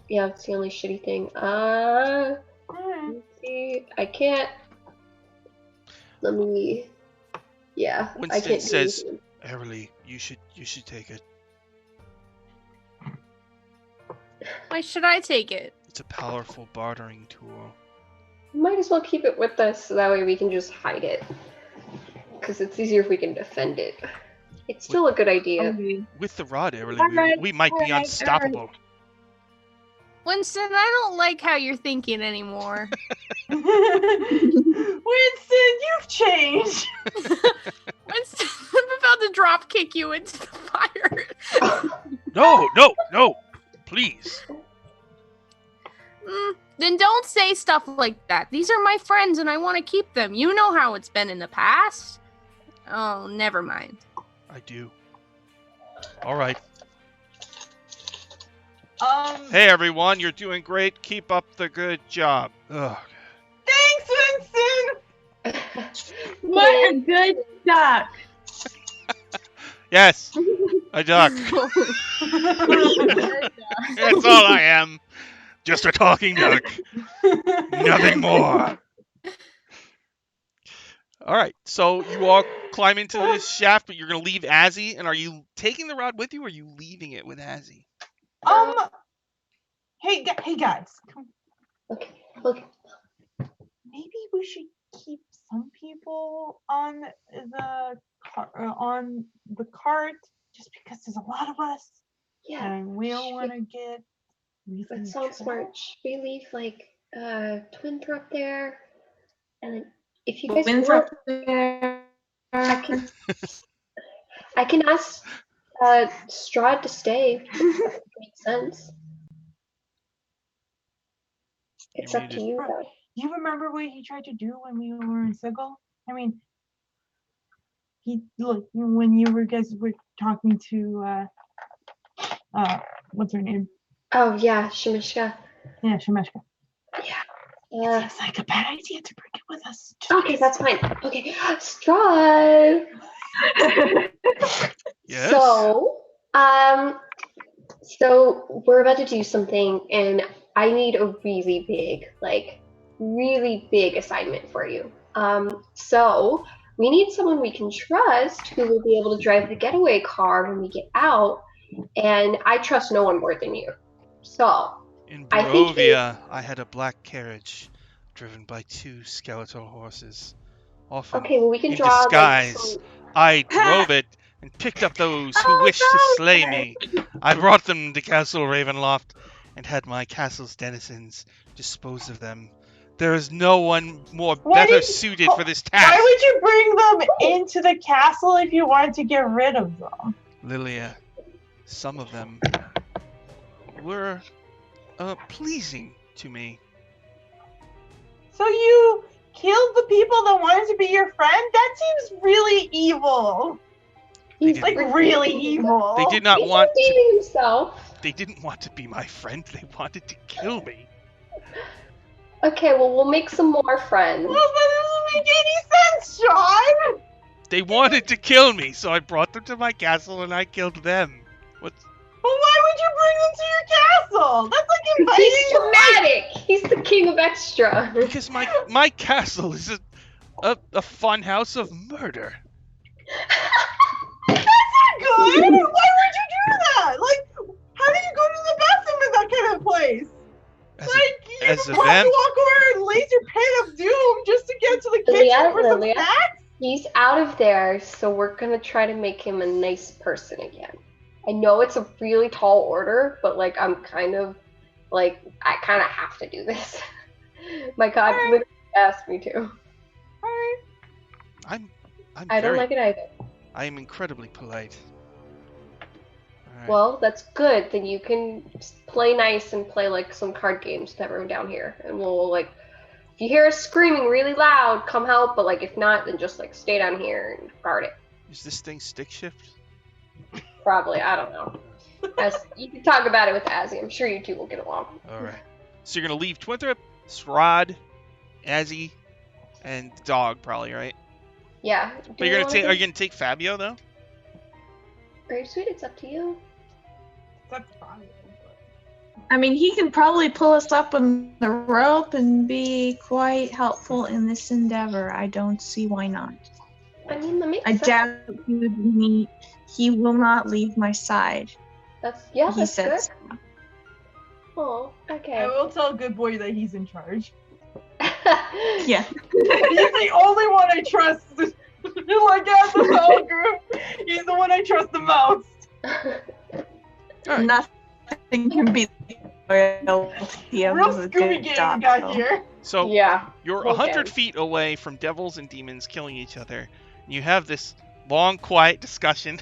Yeah, it's the only shitty thing. Alright. Let's see. I can't. Let me. Yeah, I Winston can't. says- do anything. Everly, you should take it. Why should I take it? It's a powerful bartering tool. Might as well keep it with us so that way we can just hide it. Because it's easier if we can defend it. It's still a good idea. With the rod, Everly, Alright, we might be alright, unstoppable. Winston, I don't like how you're thinking anymore. Winston, you've changed. Winston, I'm about to drop kick you into the fire. No, please. Then don't say stuff like that. These are my friends and I want to keep them. You know how it's been in the past. Oh, never mind. I do. All right. Hey, everyone, you're doing great. Keep up the good job. Ugh. thanks, Winston. What a good duck. Yes, a duck. That's all I am. Just a talking duck. Nothing more. All right. So you all climb into this shaft, but you're gonna leave Azzy. And are you taking the rod with you, or are you leaving it with Azzy? Hey guys, come. Okay. Maybe we should keep some people on the cart, just because there's a lot of us, Yeah. and we don't want to get. That sounds smart. Should we leave like Winthrop there? And then if you guys Winthrop want, there. I can ask Strahd to stay. If that makes sense. It's up to you though. You remember what he tried to do when we were in Sigil? I mean, when you guys were talking to what's her name? Oh yeah, Shamishka. Yeah, Shemeshka. Yeah. It's like a bad idea to bring it with us. Okay, that's fine. Okay, Strahd. Yes. So we're about to do something, and I need a really big assignment for you. So we need someone we can trust who will be able to drive the getaway car when we get out, and I trust no one more than you. So In Barovia, I had a black carriage driven by 2 skeletal horses. Often, okay, well we can in draw disguise, I drove it and picked up those who wished to slay me. I brought them to Castle Ravenloft and had my castle's denizens dispose of them. There is no one better suited for this task. Why would you bring them into the castle if you wanted to get rid of them? Lilia, some of them were pleasing to me. So you killed the people that wanted to be your friend? That seems really evil. He's like really evil. They did not want to. Himself. They didn't want to be my friend. They wanted to kill me. Okay, well we'll make some more friends. Well, that doesn't make any sense, Sean. They wanted to kill me, so I brought them to my castle and I killed them. Well, why would you bring them to your castle? That's like inviting. He's dramatic. He's the king of extra. Because my castle is a fun house of murder. That's not good. Why would you do that? Like, how do you go to the bathroom in that kind of place? You walk over a laser pit of doom just to get to the kitchen for some snacks? He's out of there, so we're gonna try to make him a nice person again. I know it's a really tall order, but like I kind of have to do this. My God literally asked me to. I don't like it either. I am incredibly polite. Right. Well, that's good. Then you can play nice and play like some card games with everyone down here, and we'll like. If you hear us screaming really loud, come help. But like, if not, then just like stay down here and guard it. Is this thing stick shift? Probably. I don't know. You can talk about it with Azzy. I'm sure you two will get along. All right. So you're gonna leave Winthrop, Strahd, Azzy, and the dog, probably, right? Yeah. But you're gonna take. Are you gonna take Fabio though? Very sweet. It's up to you. That's fine. I mean, he can probably pull us up on the rope and be quite helpful in this endeavor. I don't see why not. I mean, that makes I sense. doubt he will not leave my side. That's He said good. so. Oh, okay. I will tell Good Boy that he's in charge. Yeah. He's the only one I trust. Like out of the whole group, he's the one I trust the most. Right. Nothing can be loyalty of Real the Scooby good Gang dog. got here. So yeah. you're Okay. 100 feet away from devils and demons killing each other. You have this long, quiet discussion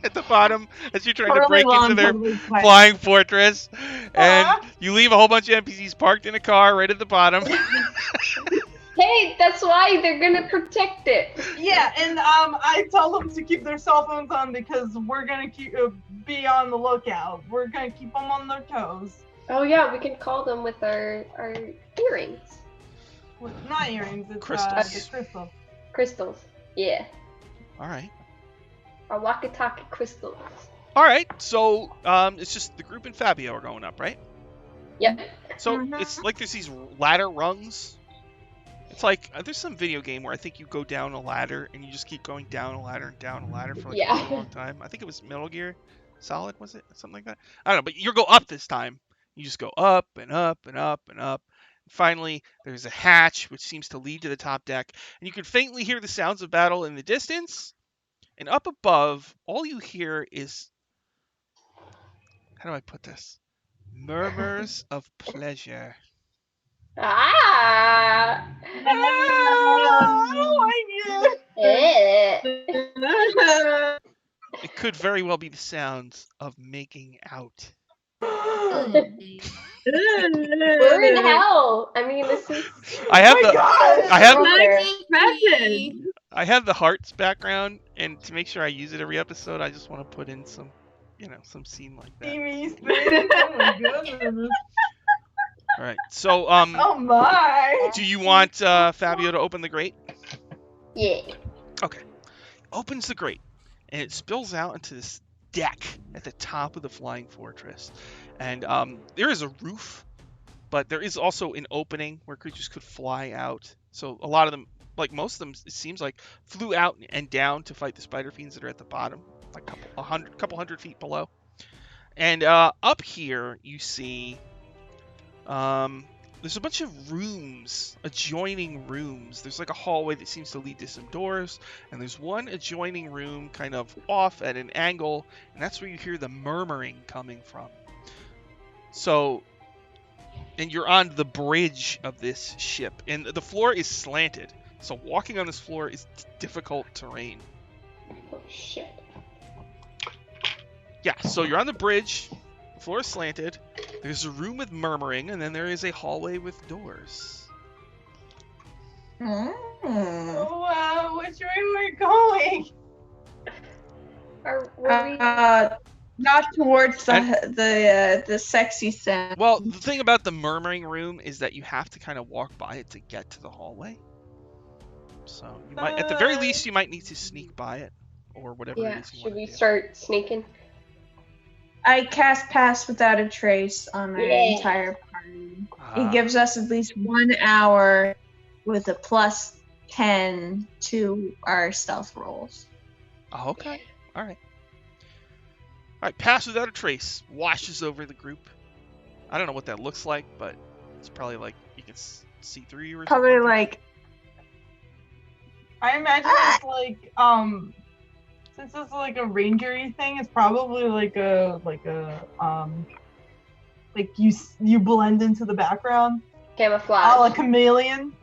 at the bottom as you're trying to break into their flying fortress, and you leave a whole bunch of NPCs parked in a car right at the bottom. Hey, that's why they're gonna protect it. Yeah, and I tell them to keep their cell phones on because we're gonna be on the lookout. We're gonna keep them on their toes. Oh yeah, we can call them with our earrings. Not earrings, it's Crystals. the crystal. Crystals. Yeah. All right. Our walkie-talkie crystals. All right. So it's just the group and Fabio are going up, right? Yep. So it's like there's these ladder rungs It's like there's some video game where I think you go down a ladder and you just keep going down a ladder and down a ladder for like a really long time. I think it was Metal Gear Solid, was it? Something like that. I don't know, but you go up this time. You just go up and up and up and up. Finally, there's a hatch which seems to lead to the top deck, and you can faintly hear the sounds of battle in the distance. And up above, all you hear is, how do I put this? Murmurs of pleasure. Ah! I Eh. It could very well be the sounds of making out. We're in hell. I mean, this is. I have my the God! I have Imagine. I have the hearts background, and to make sure I use it every episode, I just want to put in some, some scene like that. Amy's face. Oh my goodness. All right. So, Oh my. do you want Fabio to open the grate? Yeah. Okay. Opens the grate, and it spills out into this deck at the top of the flying fortress. And there is a roof, but there is also an opening where creatures could fly out. So a lot of them, like most of them, it seems like flew out and down to fight the spider fiends that are at the bottom, like a couple hundred feet below. And up here you see there's a bunch of rooms, adjoining rooms. There's like a hallway that seems to lead to some doors, and there's one adjoining room kind of off at an angle, and that's where you hear the murmuring coming from. So, and you're on the bridge of this ship, and the floor is slanted. So walking on this floor is difficult terrain. Oh shit. Yeah, so you're on the bridge. The floor is slanted. There's a room with murmuring, and then there is a hallway with doors. Oh, wow, which way we're going? Were we? Not towards the sexy sound. Well, the thing about the murmuring room is that you have to kind of walk by it to get to the hallway. So you might, at the very least, you might need to sneak by it, or whatever it Yeah. is you Should want we to do. start sneaking? I cast Pass Without a Trace on our Yeah. entire party. Ah, It gives us at least 1 hour with a plus 10 to our stealth rolls. oh, okay. All right. All right. Pass Without a Trace washes over the group. I don't know what that looks like, but it's probably like you can see through you or Probably something. like, I imagine it's like since it's like a rangery thing, it's probably like you blend into the background, Camouflage. a chameleon,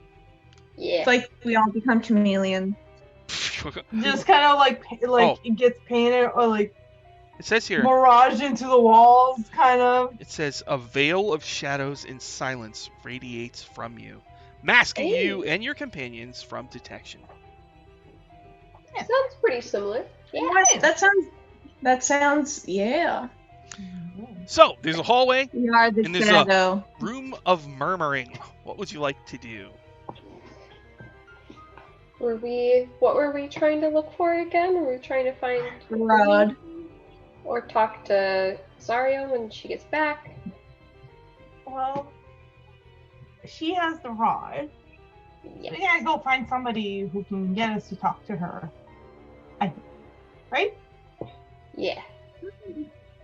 Yeah. it's like we all become chameleon. just kind of like Oh. it gets painted or like It says here. mirage into the walls, kind of. It says a veil of shadows and silence radiates from you, masking Hey. you and your companions from detection. Sounds pretty similar. Yeah. That sounds, yeah. So there's a hallway, We are the And there's shadow. room of murmuring. What would you like to do? What were we trying to look for again? Were we trying to find The road. or talk to Zariel when she gets back? Well, she has the rod. Yeah. We gotta go find somebody who can get us to talk to her. I think, right? Yeah.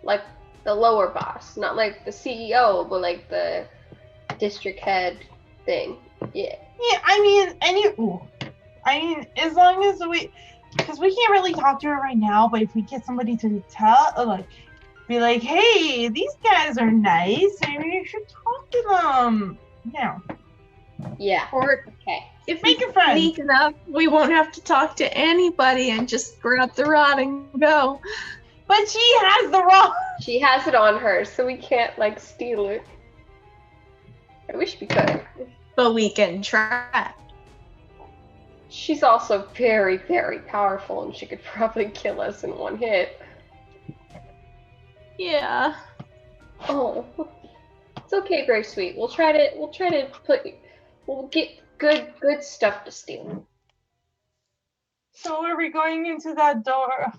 Like the lower boss, not like the CEO, but like the district head thing. Yeah. Yeah, I mean, as long as because we can't really talk to her right now, but if we get somebody to be like, hey, these guys are nice, maybe you should talk to them. Yeah, Yeah. Or Okay. if Make we a friend. sneak enough, we won't have to talk to anybody and just grab the rod and go. but she has the rod. She has it on her, so we can't like steal it. I wish we could. But we can try. She's also very, very powerful, and she could probably kill us in one hit. Yeah. Oh, it's okay, Brave Sweet. We'll get good stuff to steal. So are we going into that door,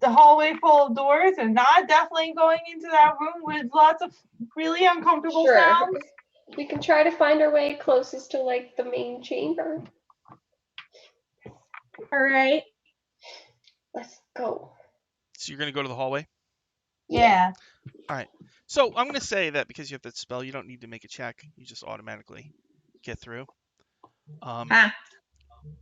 the hallway full of doors, and not definitely going into that room with lots of really uncomfortable Sure. sounds? We can try to find our way closest to like the main chamber. All right. Let's go. So you're gonna go to the hallway. Yeah. All right. So I'm gonna say that because you have that spell, you don't need to make a check. You just automatically get through.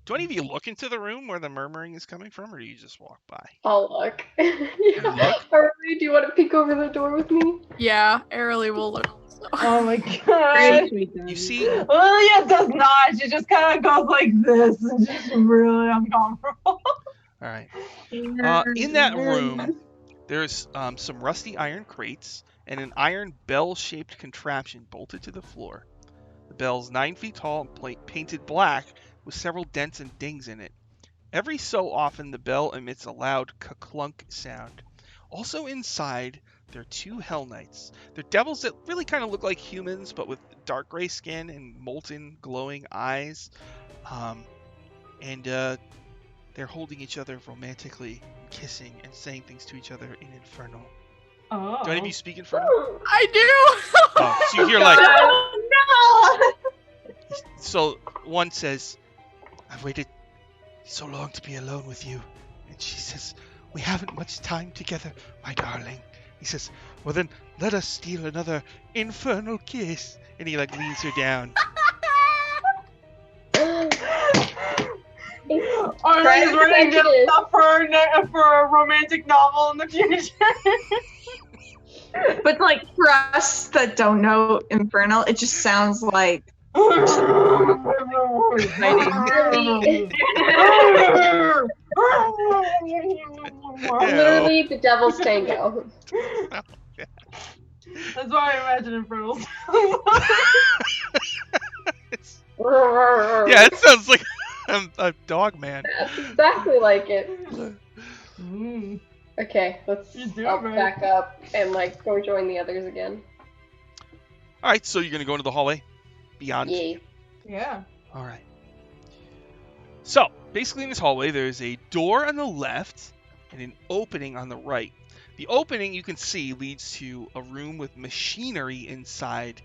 Do any of you look into the room where the murmuring is coming from, or do you just walk by? I'll look. Look. Harley, do you want to peek over the door with me? Yeah, Airly will look. So. Oh my god. You see, Lilia does not. She just kind of goes like this. It's just really uncomfortable. all right. In that room, there's some rusty iron crates and an iron bell-shaped contraption bolted to the floor. The bell's 9 feet tall and painted black with several dents and dings in it. Every so often, the bell emits a loud ka-clunk sound. Also inside, there are 2 Hell Knights. They're devils that really kind of look like humans, but with dark gray skin and molten, glowing eyes. They're holding each other romantically, kissing, and saying things to each other in Infernal. Oh. Do any of you speak Infernal? I do. Oh, so you hear like... Oh no! So one says, I've waited so long to be alone with you. And she says, we haven't much time together, my darling. He says, well then, let us steal another infernal kiss. And he like leans her down. Arlen's writing down stuff for a romantic novel in the future. But like for us that don't know Infernal, it just sounds like Literally the devil's tango. That's why I imagine Infernal. Yeah, it sounds like a dog man. That's exactly like it. Mm. Okay, let's You're doing back up and like go join the others again. All right, so you're going to go into the hallway beyond? Yay. Yeah. All right. So, basically in this hallway, there's a door on the left and an opening on the right. The opening, you can see, leads to a room with machinery inside.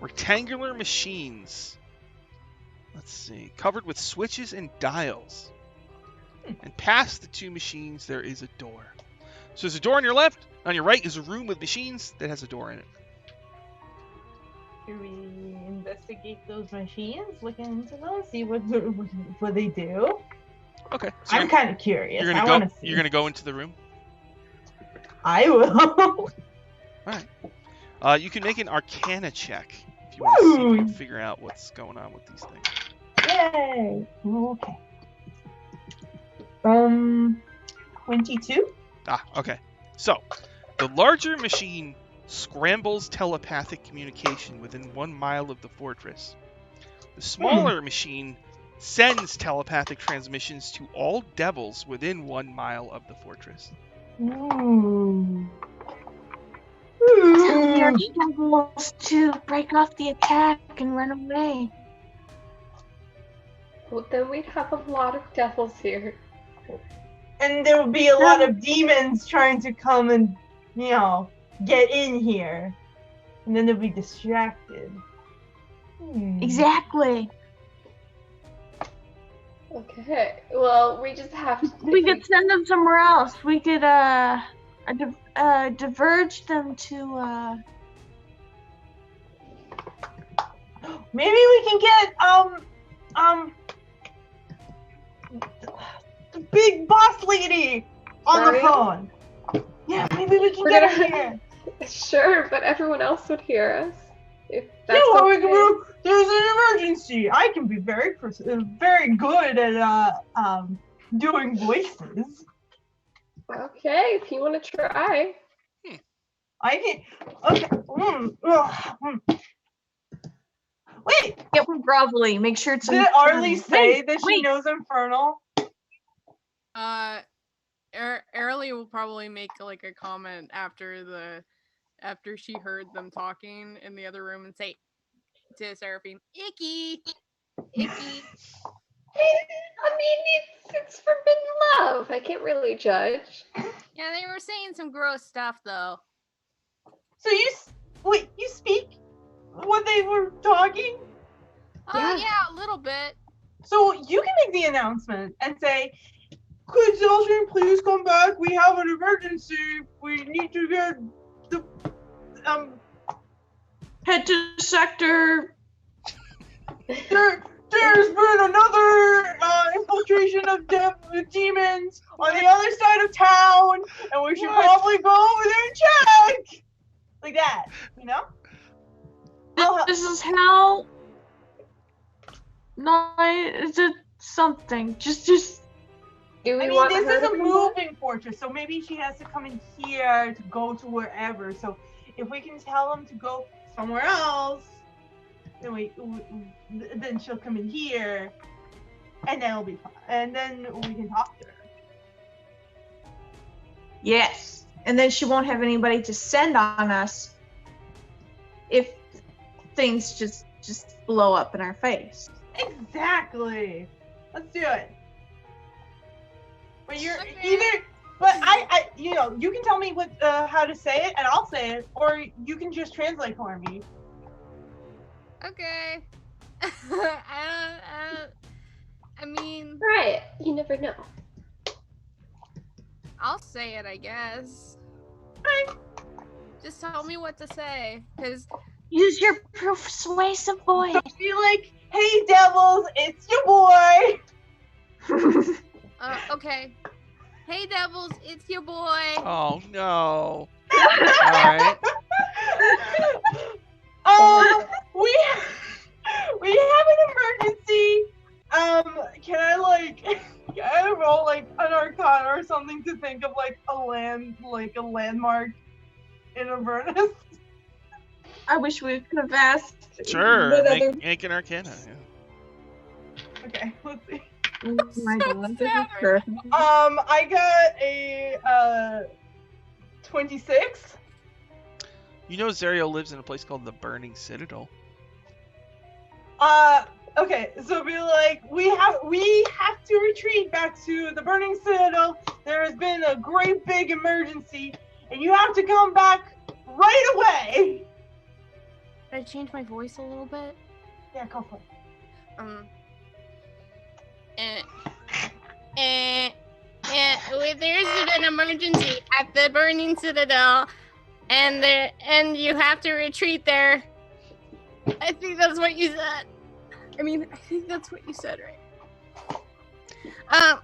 Rectangular machines. Let's see. Covered with switches and dials. And past the 2 machines, there is a door. So there's a door on your left. On your right is a room with machines that has a door in it. Should we investigate those machines? Look into them, see what they do. Okay. So I'm kind of curious. You're I gonna want go. to see. You're gonna go into the room. I will. All right. You can make an Arcana check if you want to see if you can figure out what's going on with these things. Yay! Okay. 22. Okay. So, the larger machine scrambles telepathic communication within 1 mile of the fortress. The smaller machine sends telepathic transmissions to all devils within 1 mile of the fortress. Ooh. tell your devils to break off the attack and run away. Well, then we'd have a lot of devils here. And there will be a lot of demons trying to come and, get in here. And then they'll be distracted. Exactly. Okay. Well, we just have to. We could send them somewhere else. We could diverge them to Maybe we can get the big boss lady on the Zariel? phone. Yeah, maybe we can We're get gonna- her here. Sure, but everyone else would hear us. If that's Yeah, well, okay. there's an emergency. I can be very good at doing voices. Okay, if you want to try. I can. Okay. Wait, get one grovelly. Make sure it's. did Arlie say that she wait. knows Infernal? Airly will probably make like a comment after she heard them talking in the other room and say to Seraphine, "Icky, icky." I mean, it's forbidden love. I can't really judge. Yeah, they were saying some gross stuff though. So you speak? what they were talking? Yeah, a little bit. So you can make the announcement and say, could Zelshin please come back? We have an emergency. We need to get the Head to sector. There's been another infiltration of demons on the other side of town, and we should probably go over there and check. Like that, you know? This is how. No, is it something? Just. Do we I mean, want this her is to a come moving fortress, so maybe she has to come in here to go to wherever. So if we can tell them to go somewhere else, then she'll come in here, and then it'll be fine. And then we can talk to her. Yes, and then she won't have anybody to send on us if things just blow up in our face. Exactly. Let's do it. But you're Okay. either. But I, you know, you can tell me what how to say it, and I'll say it, or you can just translate for me. Okay. I mean, Right. You never know. I'll say it, I guess. Just tell me what to say, cause Use your persuasive voice. Be like, hey devils, it's your boy. okay. Hey devils, it's your boy. Oh no. Alright. We have an emergency. Can I roll like an arcana or something to think of like a landmark in Avernus? I wish we could have asked. Sure. what other- Make an arcana. Yeah. Okay, let's see. Oh my god, this is sad. perfect. I got a 26. You know Zariel lives in a place called the Burning Citadel. Okay, so be like, we have to retreat back to the Burning Citadel. There has been a great big emergency, and you have to come back right away. Did I change my voice a little bit? Yeah, go for it. There's an emergency at the Burning Citadel, and you have to retreat there. I think that's what you said. I mean, I think that's what you said, right? I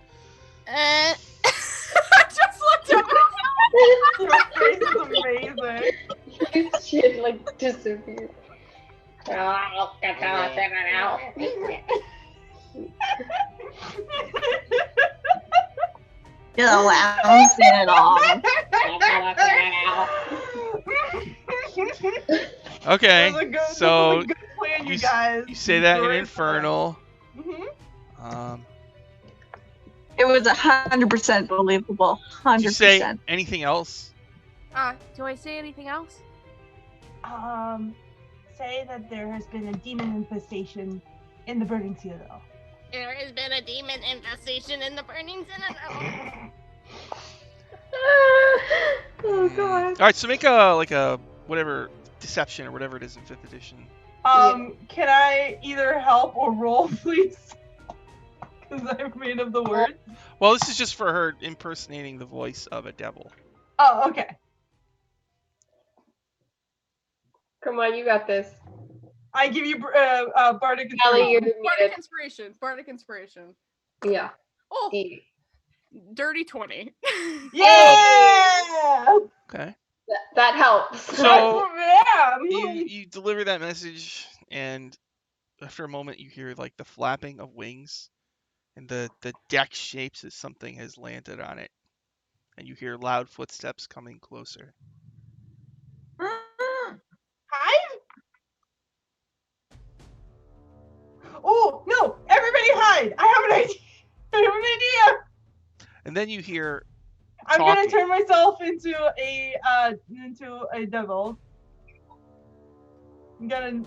just looked up. Your face is amazing. She like disappeared. Just bouncing it off. Okay. That was a good plan, you you guys. You say that in Great Infernal. plan. It was 100% believable. 100%. Did you say anything else? Do I say anything else? Say that there has been a demon infestation in the Burning Citadel. There has been a demon infestation in the Burning Citadel. Oh god. All right, so make a whatever deception or whatever it is in 5th edition. Can I either help or roll, please? Because I've made up the word. Well, this is just for her impersonating the voice of a devil. Oh, okay. Come on, you got this. I give you Bardic Allie, you're Inspiration. Bardic muted. inspiration. Bardic inspiration. Yeah. Oh, D. dirty 20. Yeah! Okay. That helps. So yeah. you deliver that message, and after a moment, you hear like the flapping of wings, and the deck shapes as something has landed on it, and you hear loud footsteps coming closer. Hide? Oh, no! Everybody hide! I have an idea! I have an idea! And then you hear I'm gonna talking. turn myself into a devil. I'm gonna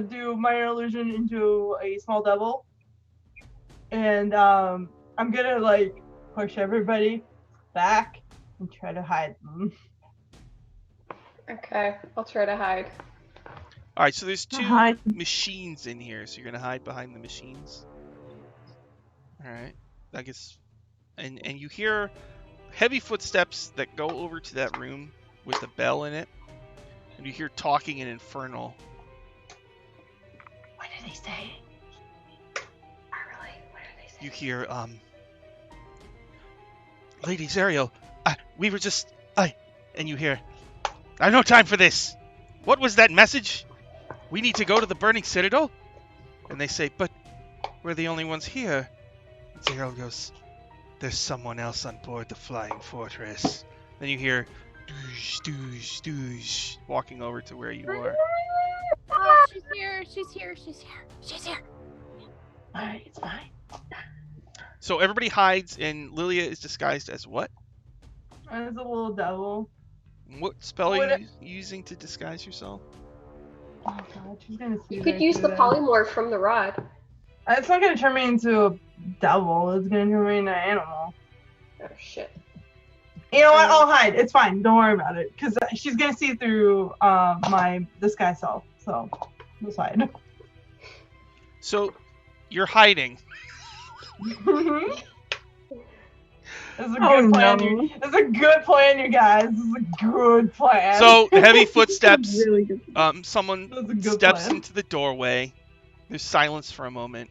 do minor illusion into a small devil. And I'm gonna like push everybody back and try to hide them. Okay, I'll try to hide. All right, so there's two Hide. machines in here, so you're gonna hide behind the machines. All right, I guess, and you hear heavy footsteps that go over to that room with a bell in it, and you hear talking in Infernal. What did they say? Really? What did they say? You hear, Lady Zariel, we were just, and you hear, I have no time for this. What was that message? We need to go to the burning Citadel? And they say, but we're the only ones here. And Zariel goes, there's someone else on board the Flying Fortress. Then you hear, doosh, doosh, doosh, walking over to where you are. Oh, she's here. She's here. She's here. She's here. Alright, it's fine. So everybody hides, and Lilia is disguised as what? As a little devil. What spell are What- you using to disguise yourself? Oh god, she's gonna see You could right use through the that. polymorph from the rod. It's not gonna turn me into a devil. It's gonna turn me into an animal. Oh shit. You know what? I'll hide. It's fine. Don't worry about it. Because she's gonna see through my disguise self. So just hide. So you're hiding. This is a Oh, good plan. no. This is a good plan, you guys. This is a good plan. So heavy footsteps. Really good. Someone That's a good steps plan. into the doorway. There's silence for a moment.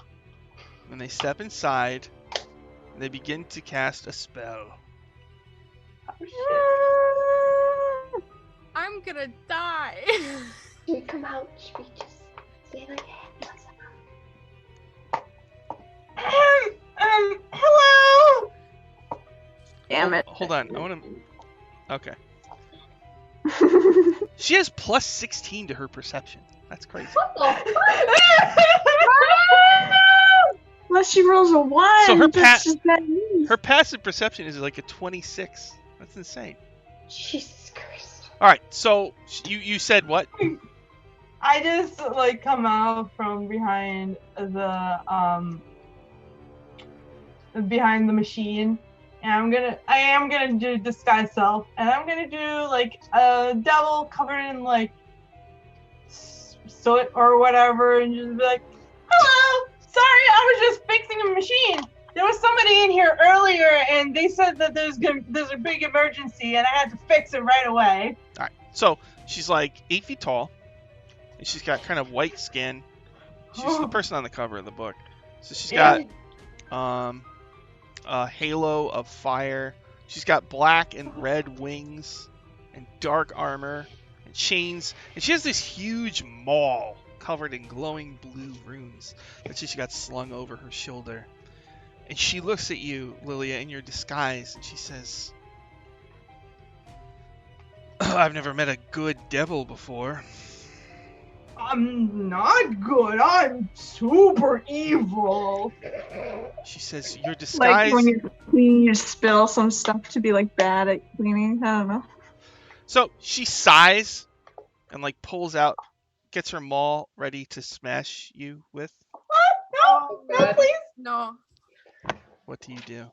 When they step inside, they begin to cast a spell. I'm gonna die. Should we come out? Should we just say like, Hello. Damn it. Hold on. I want to. Okay. She has plus 16 to her perception. That's crazy. what the Unless she rolls a 1. So her that's just bad news. Her passive perception is like a 26. That's insane. fuck? Jesus Christ. All right. So you said what? I just like come out from behind the machine, and I am gonna do disguise self, and I'm gonna do like a devil covered in like soot or whatever, and just be like, "Hello, sorry, I was just fixing a machine. There was somebody in here earlier, and they said that there's a big emergency, and I had to fix it right away." All right. So she's like 8 feet tall, and she's got kind of white skin. She's the person on the cover of the book. So she's got a halo of fire. She's got black and red wings and dark armor and chains. And she has this huge maul covered in glowing blue runes that she's got slung over her shoulder. And she looks at you, Lilia, in your disguise, and she says, I've never met a good devil before. I'm not good. I'm super evil. She says, your Like disguise... when you're cleaning, you spill some stuff to be like bad at cleaning. I don't know. So she sighs and like pulls out, gets her maul ready to smash you with. No, no, God. please, No. What do you do?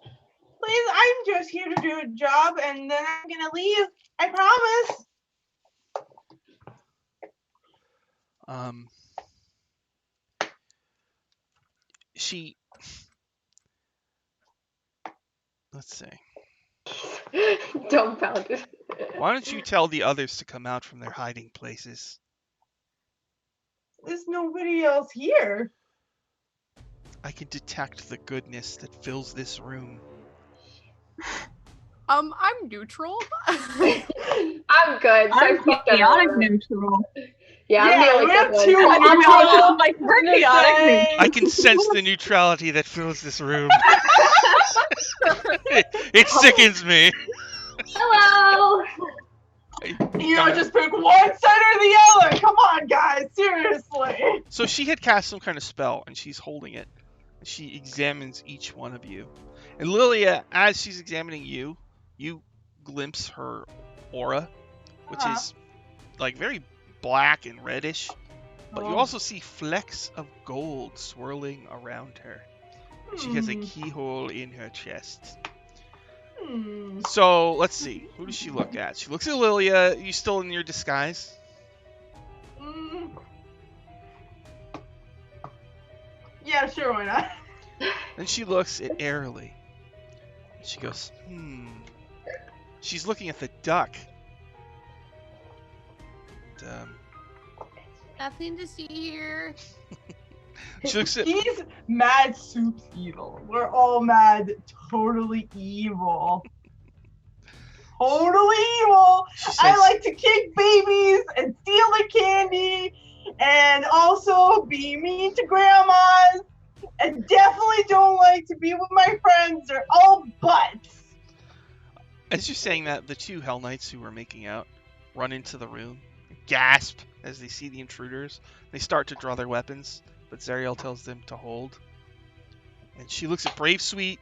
please. I'm just here to do a job, and then I'm gonna leave. I promise. She... Let's see. Dumbfounded. Why don't you tell the others to come out from their hiding places? There's nobody else here. I can detect the goodness that fills this room. I'm neutral. I'm good. So I'm fuck chaotic everyone. neutral. Yeah, I'm Yeah, the only we have good two one. I'm neutral. like, we're Just chaotic saying. neutral. I can sense the neutrality that fills this room. It sickens me. Hello. You know, just pick one side or the other. Come on, guys. Seriously. So she had cast some kind of spell, and she's holding it. She examines each one of you. And Lilia, as she's examining you, you glimpse her aura, which is like very black and reddish. But you also see flecks of gold swirling around her. She has a keyhole in her chest. So let's see. Who does she look at? She looks at Lilia. You still in your disguise? Yeah, sure, why not? Then she looks at Airly. She goes, She's looking at the duck. And, Nothing to see here. she looks at. He's mad soup's evil. We're all mad, totally evil. Totally evil. She says, I like to kick babies and steal the candy and also be mean to grandmas and definitely don't like to be with my friends. They're all butts. As you're saying that, the two Hell Knights who were making out run into the room, gasp as they see the intruders. They start to draw their weapons, but Zariel tells them to hold. And she looks at Brave Sweet,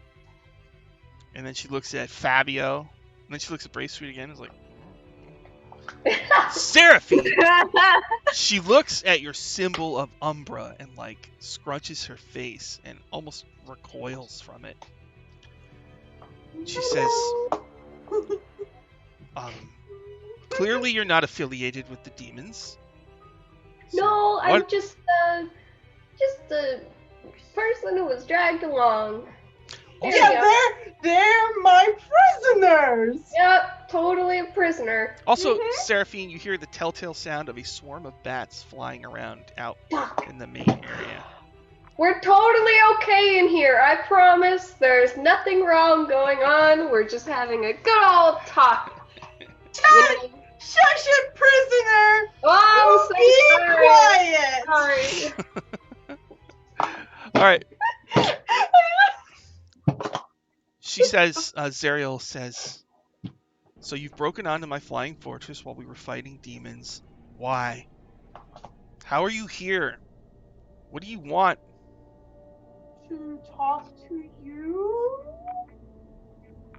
and then she looks at Fabio, and then she looks at Brave Sweet again and is like, Seraphine! She looks at your symbol of Umbra and like scrunches her face and almost recoils from it. She says, clearly you're not affiliated with the demons. So No, I'm what- just a person who was dragged along. Also, Yeah, they're my prisoners. Yep, totally a prisoner. Also, Seraphine, you hear the telltale sound of a swarm of bats flying around out in the main area. We're totally okay in here, I promise. There's nothing wrong going on. We're just having a good old talk. You know? Shush it, prisoner. Oh, Be I'm so quiet. sorry. All right. She says, Zariel says, so you've broken onto my flying fortress while we were fighting demons. Why? How are you here? What do you want? To talk to you.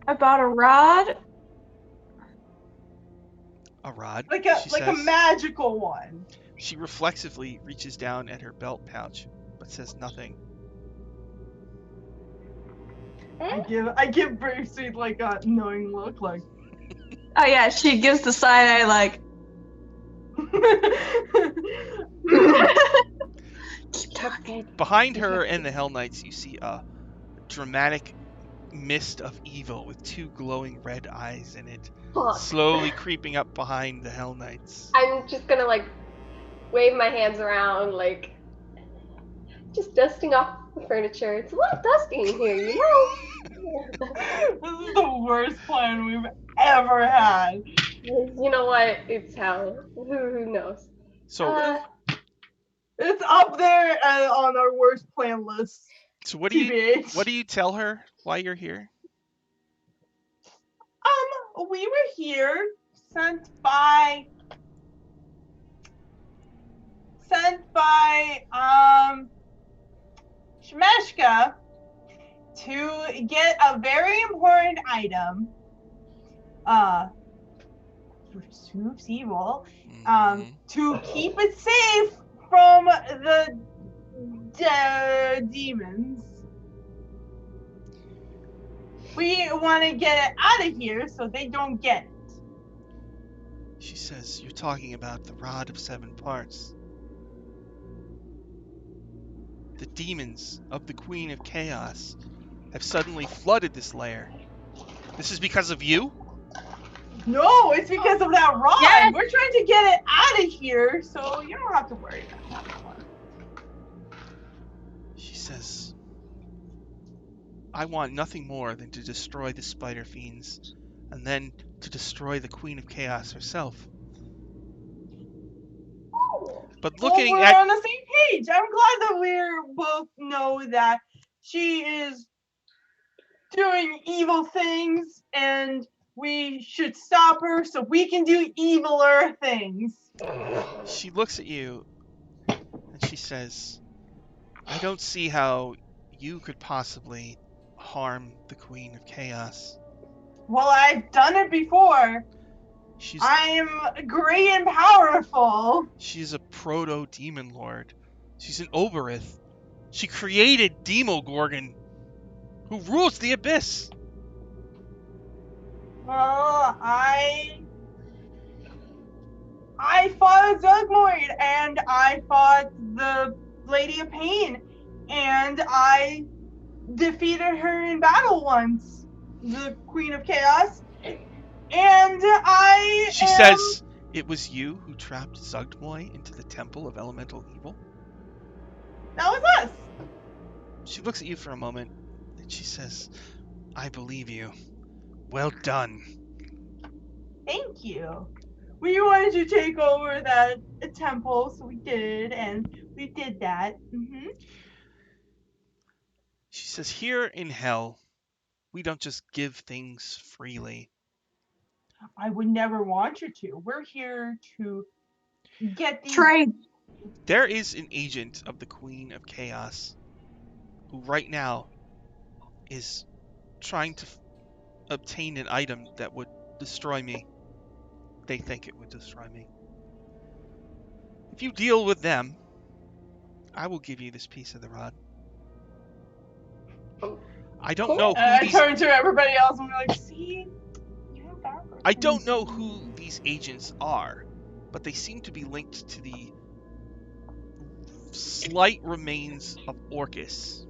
About a rod? A rod, Like she a says. magical one. She reflexively reaches down at her belt pouch, but says nothing. I give Brave Sweet like a knowing look, like. Oh yeah, she gives the side eye like. Keep talking. Behind her and the Hell Knights, you see a dramatic mist of evil with two glowing red eyes in it, Fuck. slowly creeping up behind the Hell Knights. I'm just gonna like wave my hands around, like just dusting off the furniture. It's a little dusty in here, you know? This is the worst plan we've ever had. You know what? It's hell. Who knows? So, It's up there on our worst plan list. so what TBH. do you tell her why you're here? We were here sent by Shmeshka to get a very important item. For Soup's evil. Mhm. To keep it safe from the demons. We want to get it out of here so they don't get it. She says, you're talking about the Rod of Seven Parts. The demons of the Queen of Chaos have suddenly flooded this lair. This is because of you? No, it's because of that rod. Yes. We're trying to get it out of here, so you don't have to worry about that one. She says, I want nothing more than to destroy the Spider Fiends, and then to destroy the Queen of Chaos herself. But looking we're at... on the same page. I'm glad that we're both know that she is doing evil things and we should stop her so we can do eviler things. She looks at you, and she says, I don't see how you could possibly harm the Queen of Chaos. Well, I've done it before. I'm great and powerful. She's a proto-demon lord. She's an Oberith. She created Demogorgon, who rules the Abyss. Well, I fought Zugmoid and I fought the Lady of Pain, and I defeated her in battle once, the Queen of Chaos. And She says, "It was you who trapped Zugdmoy into the Temple of Elemental Evil?" That was us. She looks at you for a moment, and she says, "I believe you. Well done." Thank you. We wanted to take over that temple, so we did, and we did that. She says, "Here in Hell, we don't just give things freely. I would never want you to. We're here to get these. Trade. There is an agent of the Queen of Chaos who right now is trying to obtain an item that would destroy me. They think it would destroy me. If you deal with them, I will give you this piece of the rod." I don't Cool. know who I these turn to everybody else and we're like, see? You're a bad person. I don't know who these agents are, but they seem to be linked to the slight remains of Orcus.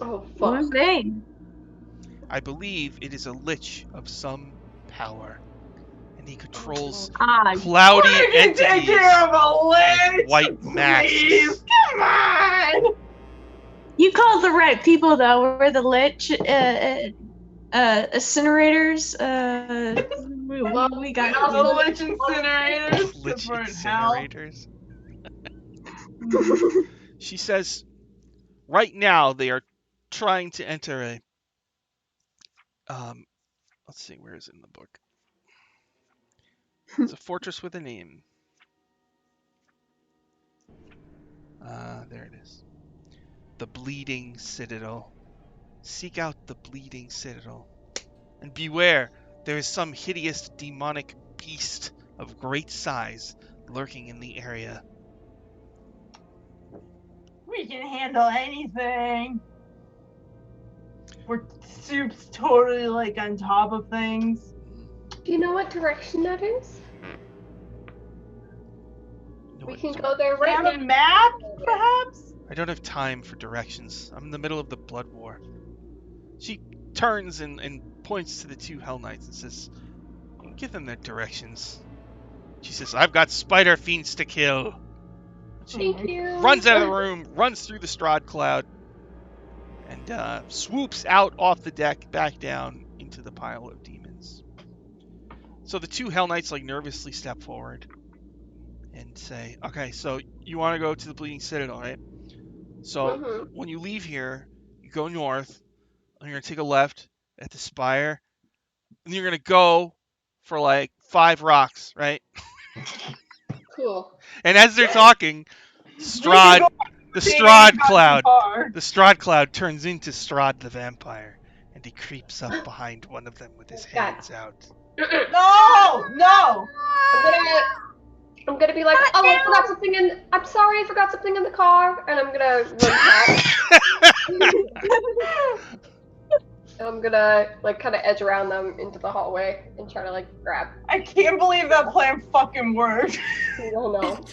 Oh, Who's fuck. they? I believe it is a lich of some power, and he controls Ah, cloudy We're gonna take entities care of a lich, with white masks. please. Come on. you called the right people though. We're the lich incinerators. We got The you. lich incinerators. Lich Burn hell. incinerators. She says, right now they are trying to enter a. Let's see, where is it in the book? It's a fortress with a name. There it is. The Bleeding Citadel. Seek out the Bleeding Citadel. And beware, there is some hideous demonic beast of great size lurking in the area. We can handle anything. We're Soup's totally like on top of things. Do you know what direction that is? No, We it can don't. go there We right have now. a map, perhaps? I don't have time for directions. I'm in the middle of the blood war. She turns and points to the two Hell Knights and says, "Give them their directions." She says, "I've got spider fiends to kill." She Thank you. runs out of the room, runs through the Strahd cloud, and swoops out off the deck back down into the pile of demons. So the two Hell Knights like nervously step forward and say, "Okay, so you want to go to the Bleeding Citadel, right? So Mhm. when you leave here, you go north, and you're going to take a left at the spire, and you're going to go for like 5 rocks, right?" Cool. And as they're talking, the can go Strahd cloud turns into Strahd the vampire, and he creeps up behind one of them with his God. hands out. No! I'm gonna be like, oh, I forgot something in. I'm sorry, I forgot something in the car, and I'm gonna run back. And I'm gonna like kind of edge around them into the hallway and try to like grab. I can't believe that plan fucking worked. I don't know.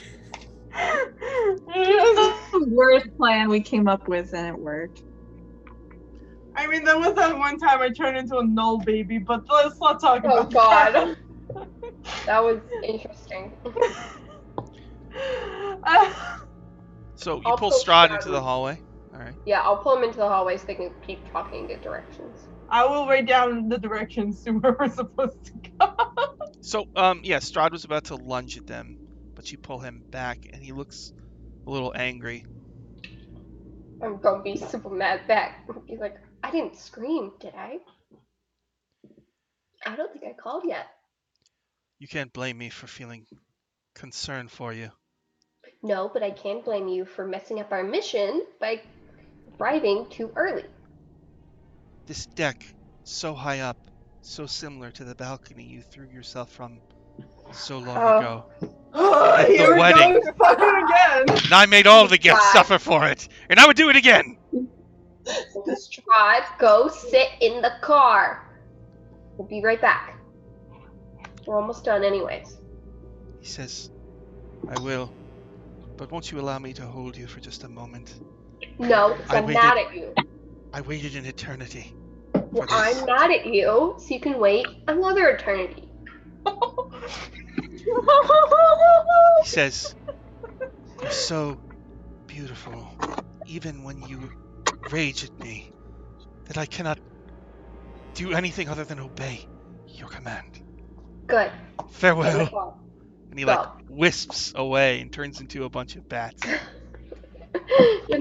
the worst plan we came up with, and it worked. I mean, that was that one time I turned into a null baby, but let's not talk Oh about God, that. that was interesting. So you I'll pull pull Strahd Strahd into the in. hallway. All right. Yeah, I'll pull them into the hallway so they can keep talking and get directions. I will write down the directions to where we're supposed to go. So yeah, Strahd was about to lunge at them, but you pull him back, and he looks a little angry. I'm gonna be super mad back. He's like, I didn't scream, did I? I don't think I called yet. You can't blame me for feeling concern for you. No, but I can blame you for messing up our mission by arriving too early. This deck, so high up, so similar to the balcony you threw yourself from so long ago. At Here the we wedding. go fucking again. And I made all the guests God. suffer for it, and I would do it again. Strahd, go sit in the car. We'll be right back. We're almost done anyways. He says, "I will." But won't you allow me to hold you for just a moment? No, so I'm mad at you. I waited an eternity Well, for this. I'm mad at you, so you can wait another eternity. He says, "You're so beautiful, even when you rage at me, that I cannot do anything other than obey your command. Good. Farewell." Go. And he Go. like wisps away and turns into a bunch of bats.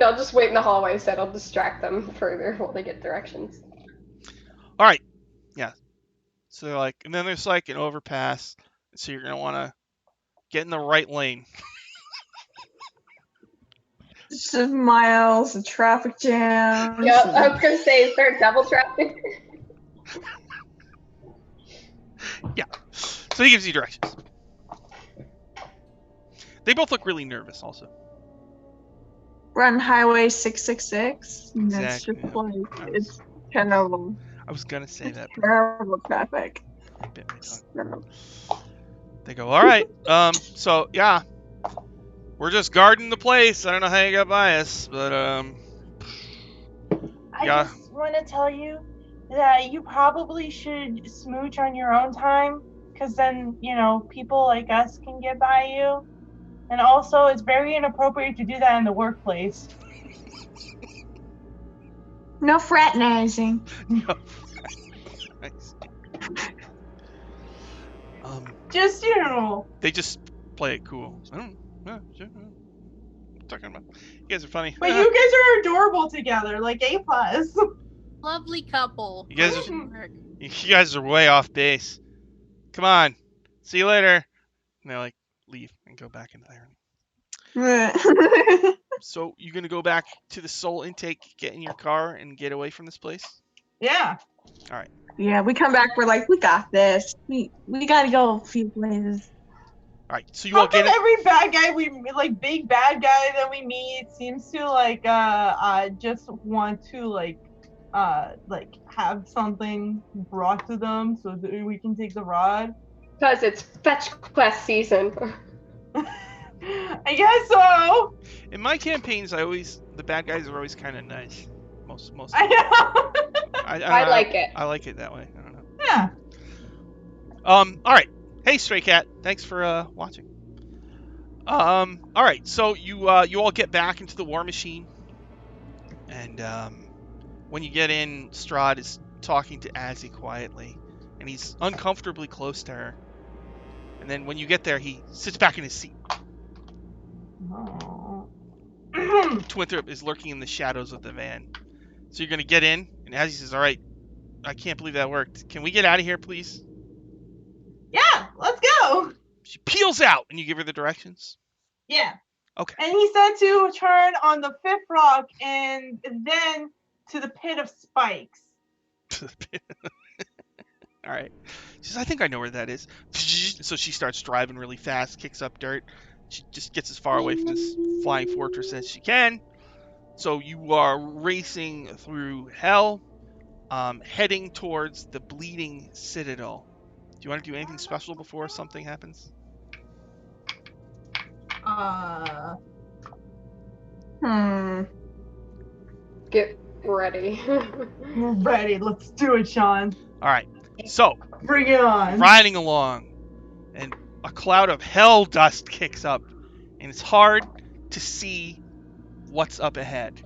I'll just wait in the hallway, so I'll distract them further while they get directions. All right, yeah. So like, and then there's like an overpass, so you're gonna want to get in the right lane. 7 miles of traffic jams. Yep, I was gonna say, is there double traffic? So he gives you directions. They both look really nervous, also. Run Highway 666. And that's Exactly. just like, I it's kind of I was gonna say that, but terrible traffic. I bit my tongue. Terrible. They go, all right. So yeah, we're just guarding the place. I don't know how you got by us, but I Yeah. just want to tell you that you probably should smooch on your own time, because then, people like us can get by you. And also, it's very inappropriate to do that in the workplace. No fraternizing. Nice. Just, They just play it cool. I don't. Sure. Talking about. You guys are funny. But you guys are adorable together, like A+. Lovely couple. You guys are- Question mark. You guys are way off base. Come on. See you later. And they like leave and go back into there. So you gonna go back to the soul intake, get in your car, and get away from this place? Yeah. Yeah, we come back, we're like, we got this. We gotta go a few places. All right. So you all How get come in. every bad guy big bad guy that we meet seems to just want to have something brought to them so that we can take the rod? Because it's fetch quest season. I guess so. In my campaigns, the bad guys are always kind of nice. Most. I know. I like it. I like it that way. I don't know. Yeah. All right. Hey, Stray Cat. Thanks for watching. All right. So you all get back into the war machine, and when you get in, Strahd is talking to Azzy quietly, and he's uncomfortably close to her. And then when you get there, he sits back in his seat. Oh. Winthrop is lurking in the shadows of the van. So you're gonna get in, and Azzy says, "All right, I can't believe that worked. Can we get out of here, please?" Yeah, let's go. She peels out, and you give her the directions. Yeah. Okay. And he said to turn on the 5th rock and then to the pit of spikes. All right. She says, "I think I know where that is." So she starts driving really fast, kicks up dirt. She just gets as far away from this flying fortress as she can. So you are racing through hell, heading towards the bleeding Citadel. Do you want to do anything special before something happens? Get ready. We're ready. Let's do it, Sean. All right. So Bring it on. riding along, and a cloud of hell dust kicks up, and it's hard to see what's up ahead.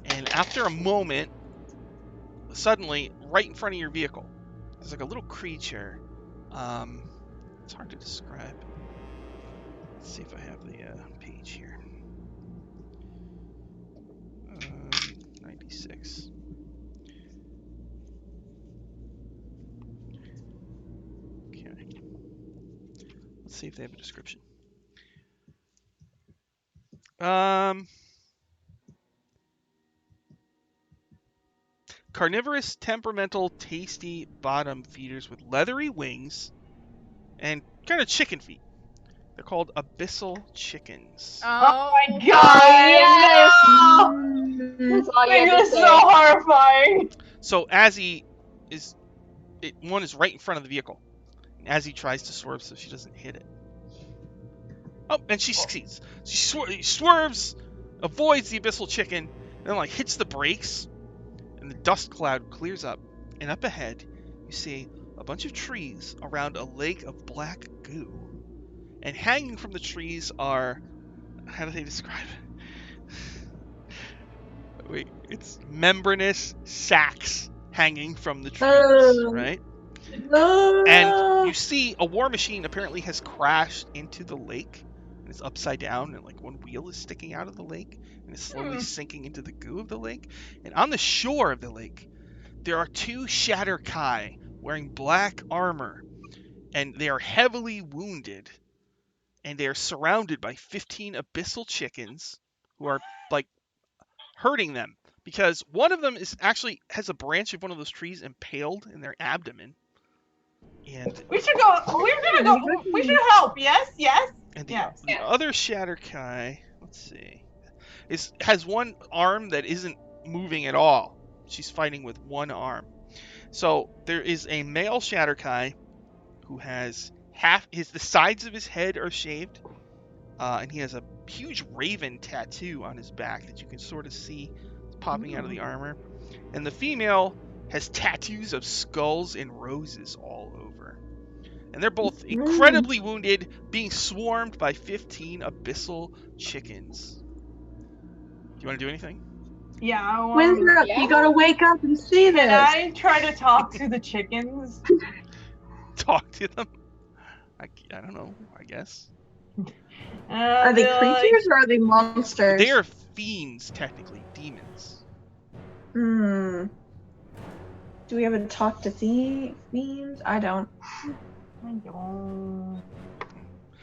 And after a moment, suddenly, right in front of your vehicle, there's like a little creature. It's hard to describe. Let's see if I have the page here. 96. Okay. Let's see if they have a description. Carnivorous, temperamental, tasty bottom feeders with leathery wings and kind of chicken feet. They're called abyssal chickens. Oh my Oh, god! yes! No! That's all you It had to was say. so horrifying. So Azzy one is right in front of the vehicle. And Azzy tries to swerve so she doesn't hit it. Oh, and she succeeds. She swerves, avoids the abyssal chicken, and then like hits the brakes, and the dust cloud clears up. And up ahead, you see a bunch of trees around a lake of black goo. And hanging from the trees are, how do they describe it? Wait, it's membranous sacks hanging from the trees, right? And you see a war machine apparently has crashed into the lake, and it's upside down, and like one wheel is sticking out of the lake, and it's slowly sinking into the goo of the lake. And on the shore of the lake, there are 2 Shatter Kai wearing black armor, and they are heavily wounded, and they are surrounded by 15 abyssal chickens who are like hurting them because one of them is actually has a branch of one of those trees impaled in their abdomen. And we should go. We're gonna go. We should help. Yes. And the, Yes. the other Shatter Kai, let's see, has one arm that isn't moving at all. She's fighting with one arm. So there is a male Shatter Kai who has the sides of his head are shaved, and he has a huge raven tattoo on his back that you can sort of see popping out of the armor. And the female has tattoos of skulls and roses all over. And they're both incredibly wounded, being swarmed by 15 abyssal chickens. Do you want to do anything? Yeah, I want. Winthrop, you gotta wake up and see this. Can I try to talk to the chickens? Talk to them? I don't know, I guess. Are they creatures or are they monsters? They are fiends, technically. Demons. Do we ever talk to fiends? I don't. I don't.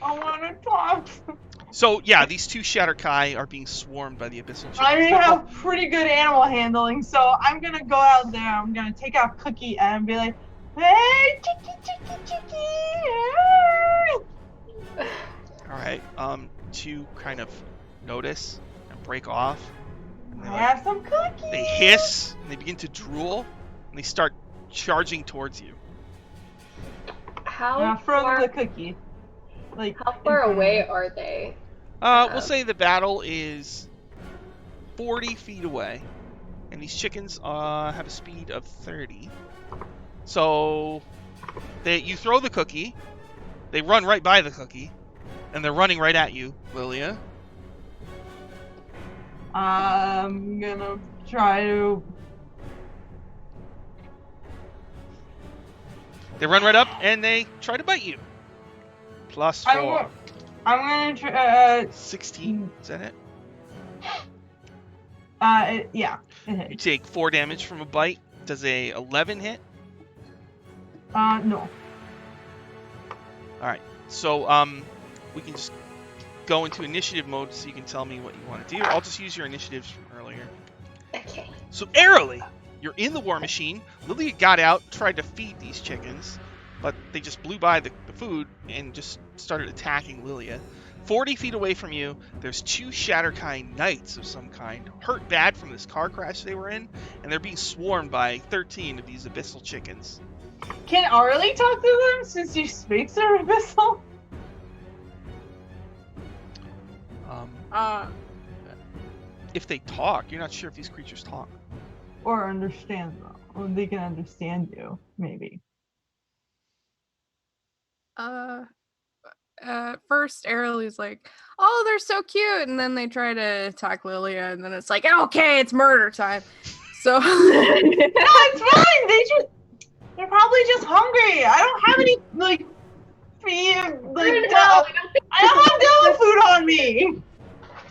I want to talk. So, yeah, these 2 Shatter Kai are being swarmed by the abyssal chickens. I have pretty good animal handling, so I'm gonna go out there. I'm gonna take out Cookie and be like, "Hey, chicky. Alright, to kind of notice and break off. And I have some cookies." They hiss, and they begin to drool, and they start charging towards you. How From far, the cookie. Like, how far away are they? We'll say the battle is 40 feet away, and these chickens have a speed of 30. So, you throw the cookie, they run right by the cookie, and they're running right at you, Lilia. I'm gonna try to. They run right up, and they try to bite you. +4. I'm gonna try. 16, is that it? Yeah. You take 4 damage from a bite. Does a 11 hit? No. Alright, so, we can just go into initiative mode so you can tell me what you want to do. I'll just use your initiatives from earlier. Okay. So, Airily, you're in the war machine. Lilia got out, tried to feed these chickens, but they just blew by the food and just started attacking Lilia. 40 feet away from you, there's 2 Shatter Kai knights of some kind, hurt bad from this car crash they were in, and they're being swarmed by 13 of these abyssal chickens. Can Arlie talk to them since she speaks their abyssal? If they talk, you're not sure if these creatures talk. Or understand them. Or they can understand you, maybe. First Airly's like, "Oh, they're so cute," and then they try to attack Lilia, and then it's like, "Okay, it's murder time." So No, it's fine. They're probably just hungry. I don't have any I don't have devil food on me.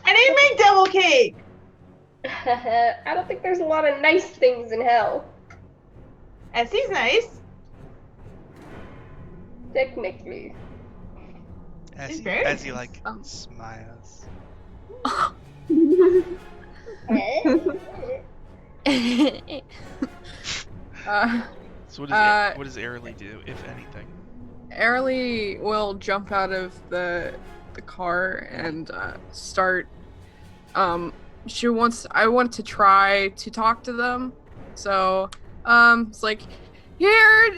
I didn't make devil cake. I don't think there's a lot of nice things in hell. Essie's nice. Technically. As he like smiles. So what does Airily do, if anything? Airily will jump out of the car and start. I want to try to talk to them. So it's like, "Here,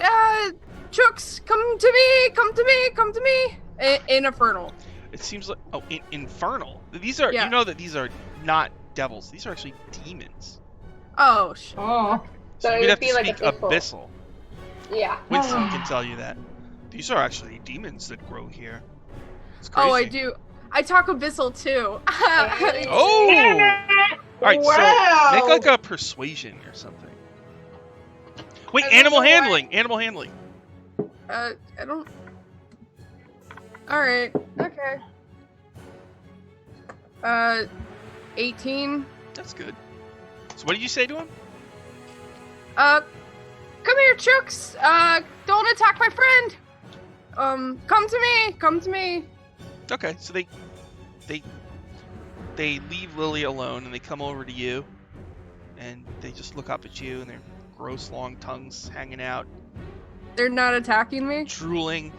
Chooks, come to me, in Infernal." It seems like infernal. These are Yeah. you know that these are not devils. These are actually demons. Oh, shit. Oh. So it you'd would have be to like speak abyssal. abyssal. Yeah. Winston can tell you that. These are actually demons that grow here. It's crazy. Oh, I do. I talk abyssal too. Oh! Alright, Wow. so make like a persuasion or something. Wait, I don't animal know why. handling! Animal handling. I don't. Alright. Okay. 18. That's good. So what did you say to him? Come here, Chooks. Don't attack my friend. Come to me. Come to me. Okay, so they leave Lily alone and they come over to you and they just look up at you and their gross long tongues hanging out, They're not attacking me. drooling.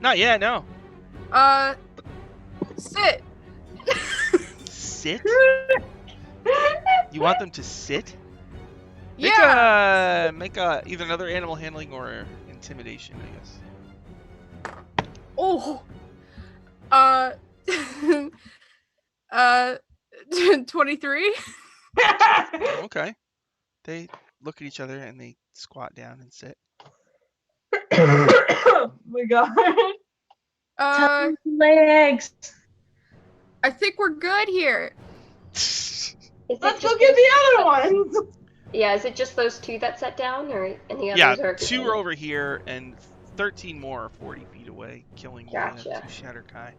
Not yet, no. Sit. Sit? You want them to sit? Yeah. Make a either another animal handling or intimidation, I guess. Oh. 23. Okay. They look at each other and they squat down and sit. Oh my god. Legs. I think we're good here. Is Let's it go just get the those- other ones. Yeah, is it just those two that sat down, or any others Yeah, are? 2 are over here and 13 more are 40 feet away, killing Gotcha. 2 Shatterkai.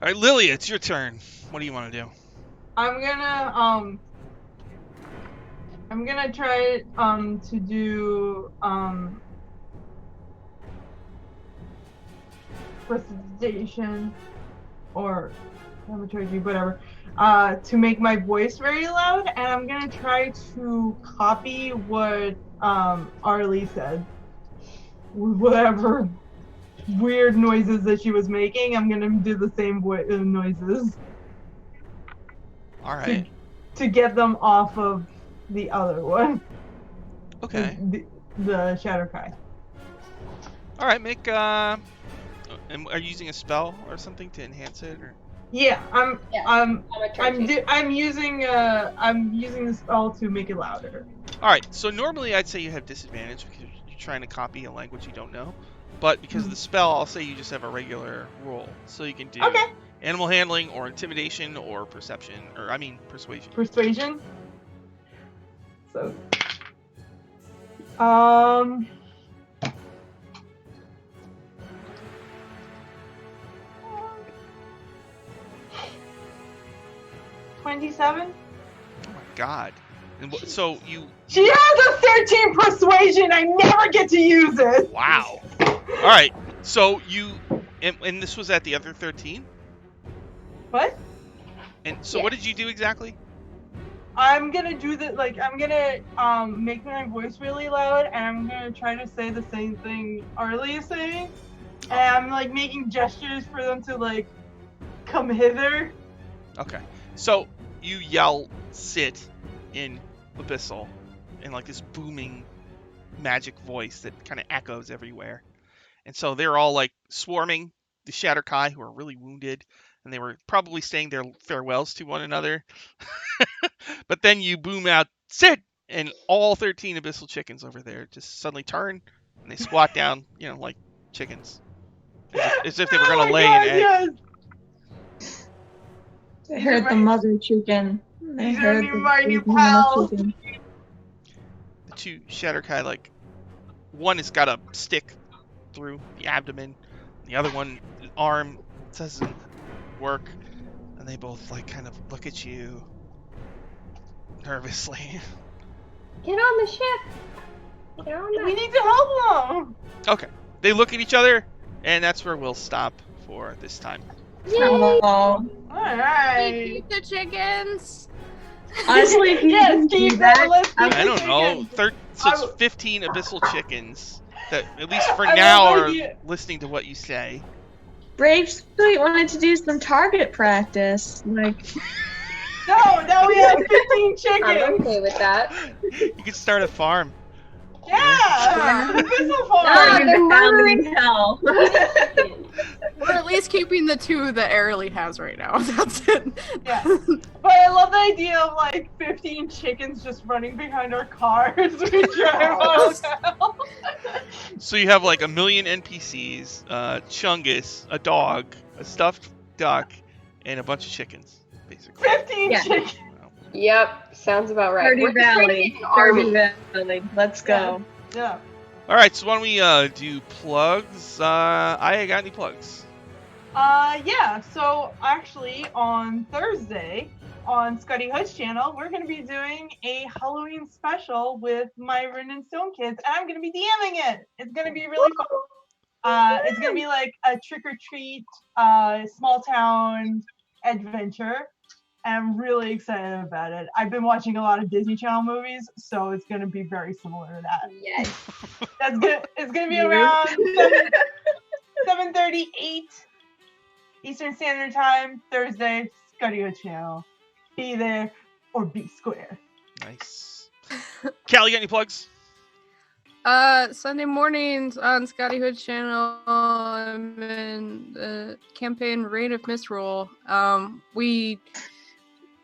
Alright, Lily, it's your turn. What do you want to do? I'm gonna try to do precipitation or dramaturgy, whatever, to make my voice very loud, and I'm gonna try to copy what Arlie said. Whatever weird noises that she was making, I'm gonna do the same noises Alright. to get them off of the other one. Okay. The Shatterkai. Alright, make are you using a spell or something to enhance it, or? Yeah, I'm Thaumaturgy. using the spell to make it louder. Alright, so normally I'd say you have disadvantage because you're trying to copy a language you don't know. But because of the spell, I'll say you just have a regular roll. So you can do Okay. animal handling or intimidation or perception, or I mean persuasion. Persuasion. So 27. Oh my god. And so you She has a 13 persuasion. I never get to use it. wow. Alright, so you and this was at the other 13? What? And so what did you do exactly? I'm gonna do the I'm gonna make my voice really loud, and I'm gonna try to say the same thing Arlie is saying, and I'm like making gestures for them to like come hither. Okay. So you yell sit in Abyssal in like this booming magic voice that kind of echoes everywhere. And so they're all like swarming the Shatterkai, who are really wounded, and they were probably saying their farewells to one another. But then you boom out sit, and all 13 Abyssal chickens over there just suddenly turn and they squat down, like chickens. As if they were going to lay an egg. Yes. I heard the mother chicken. I These are heard me, my new the pals. chicken. The 2 Shatterkai, like, one has got a stick through the abdomen, the other one arm doesn't work, and they both like kind of look at you nervously. Get on the ship. Get on We the. need to help them. Okay, they look at each other, and that's where we'll stop for this time. Yay! Oh, All We right. keep the chickens. honestly, if you Yes, didn't keep do that. Let's keep I the don't know, chickens. so it's 15 Abyssal chickens that, at least for I now, love are how you- listening to what you say. Brave Sweet wanted to do some target practice. Like, No, now we have 15 I'm chickens. okay with that. You could start a farm. Yeah. Abyssal Ah, farm. they're pounding murdering hell. chickens. We're Or at least keeping the 2 that Airly has right now. That's it. Yeah. But I love the idea of like 15 chickens just running behind our car as we drive out. So you have like 1 million NPCs, Chungus, a dog, a stuffed duck, and a bunch of chickens, basically. 15 Yeah. chickens. Yep, sounds about right. Party We're just trying to Valley. get an army. Party Valley. Let's go. Yeah. All right, so why don't we do plugs? I got any plugs? Yeah, so actually on Thursday on Scuddy Hood's channel, we're going to be doing a Halloween special with my Rin and Stone kids, and I'm going to be DMing it. It's going to be really fun. It's going to be like a trick-or-treat, small town adventure, and I'm really excited about it. I've been watching a lot of Disney Channel movies, so it's going to be very similar to that. Yes. That's good. It's going to be around 7:38 Eastern Standard Time, Thursday, Scuddy Hood channel. Be there or be square. Nice. Cal, you got any plugs? Sunday mornings on Scotty Hood's channel, I'm in the campaign Reign of Misrule. We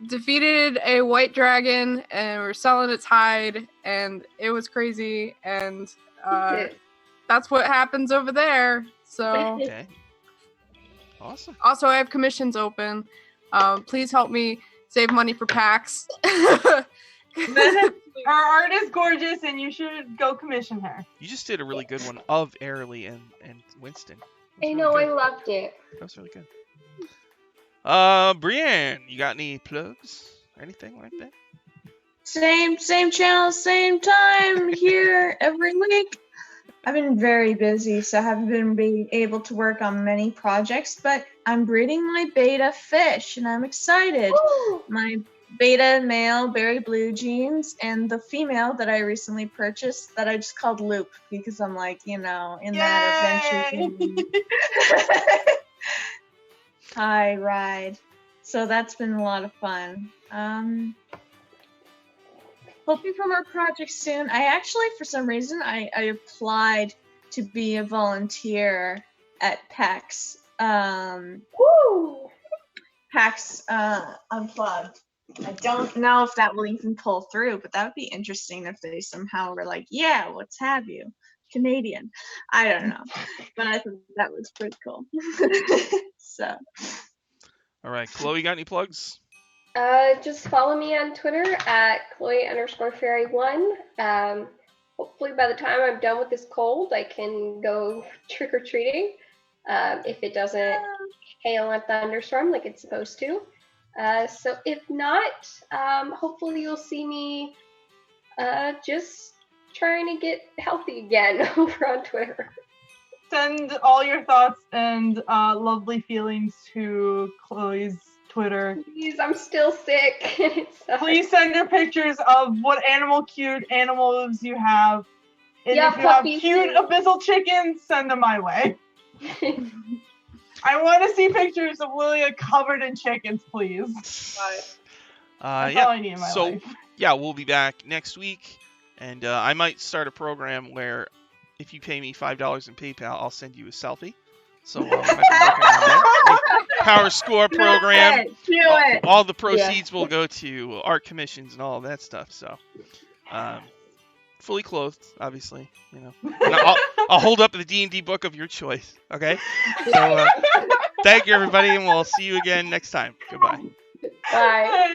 defeated a white dragon and we're selling its hide, and it was crazy, and that's what happens over there. So Okay. Awesome. also I have commissions open. Please help me save money for PAX. Our art is gorgeous, and you should go commission her. You just did a really good one of Airly and Winston. That was I really know, I good. loved it. That was really good. Brienne, you got any plugs? Or anything like that? Same channel, same time here every week. I've been very busy, so I haven't been able to work on many projects, but I'm breeding my beta fish, and I'm excited. Woo! My beta male berry blue jeans, and the female that I recently purchased that I just called Loop, because I'm like, in that adventure game. High ride. So that's been a lot of fun. Hoping for more projects soon. I actually, for some reason, I applied to be a volunteer at PAX. Woo! PAX Unplugged. I don't know if that will even pull through, but that would be interesting if they somehow were like, yeah, let's have you. Canadian. I don't know. But I thought that was pretty cool. So. All right, Chloe, got any plugs? Just follow me on Twitter at Chloe_fairy1. Hopefully by the time I'm done with this cold, I can go trick-or-treating. If it doesn't hail and thunderstorm like it's supposed to. So if not, hopefully you'll see me just trying to get healthy again over on Twitter. Send all your thoughts and lovely feelings to Chloe's Twitter. Please, I'm still sick. It sucks. Please send her pictures of what cute animals you have. And Yeah, if you have puppies cute too. abyssal chickens, send them my way. I want to see pictures of Lilia covered in chickens, please. That's all I need in my life. Yeah, we'll be back next week, and I might start a program where if you pay me $5 in PayPal, I'll send you a selfie. So I might be working on that. Power Score program. Do it. All the proceeds will go to art commissions and all of that stuff. So, fully clothed, obviously. And I'll hold up the D&D book of your choice. Okay. So, thank you, everybody, and we'll see you again next time. Goodbye. Bye.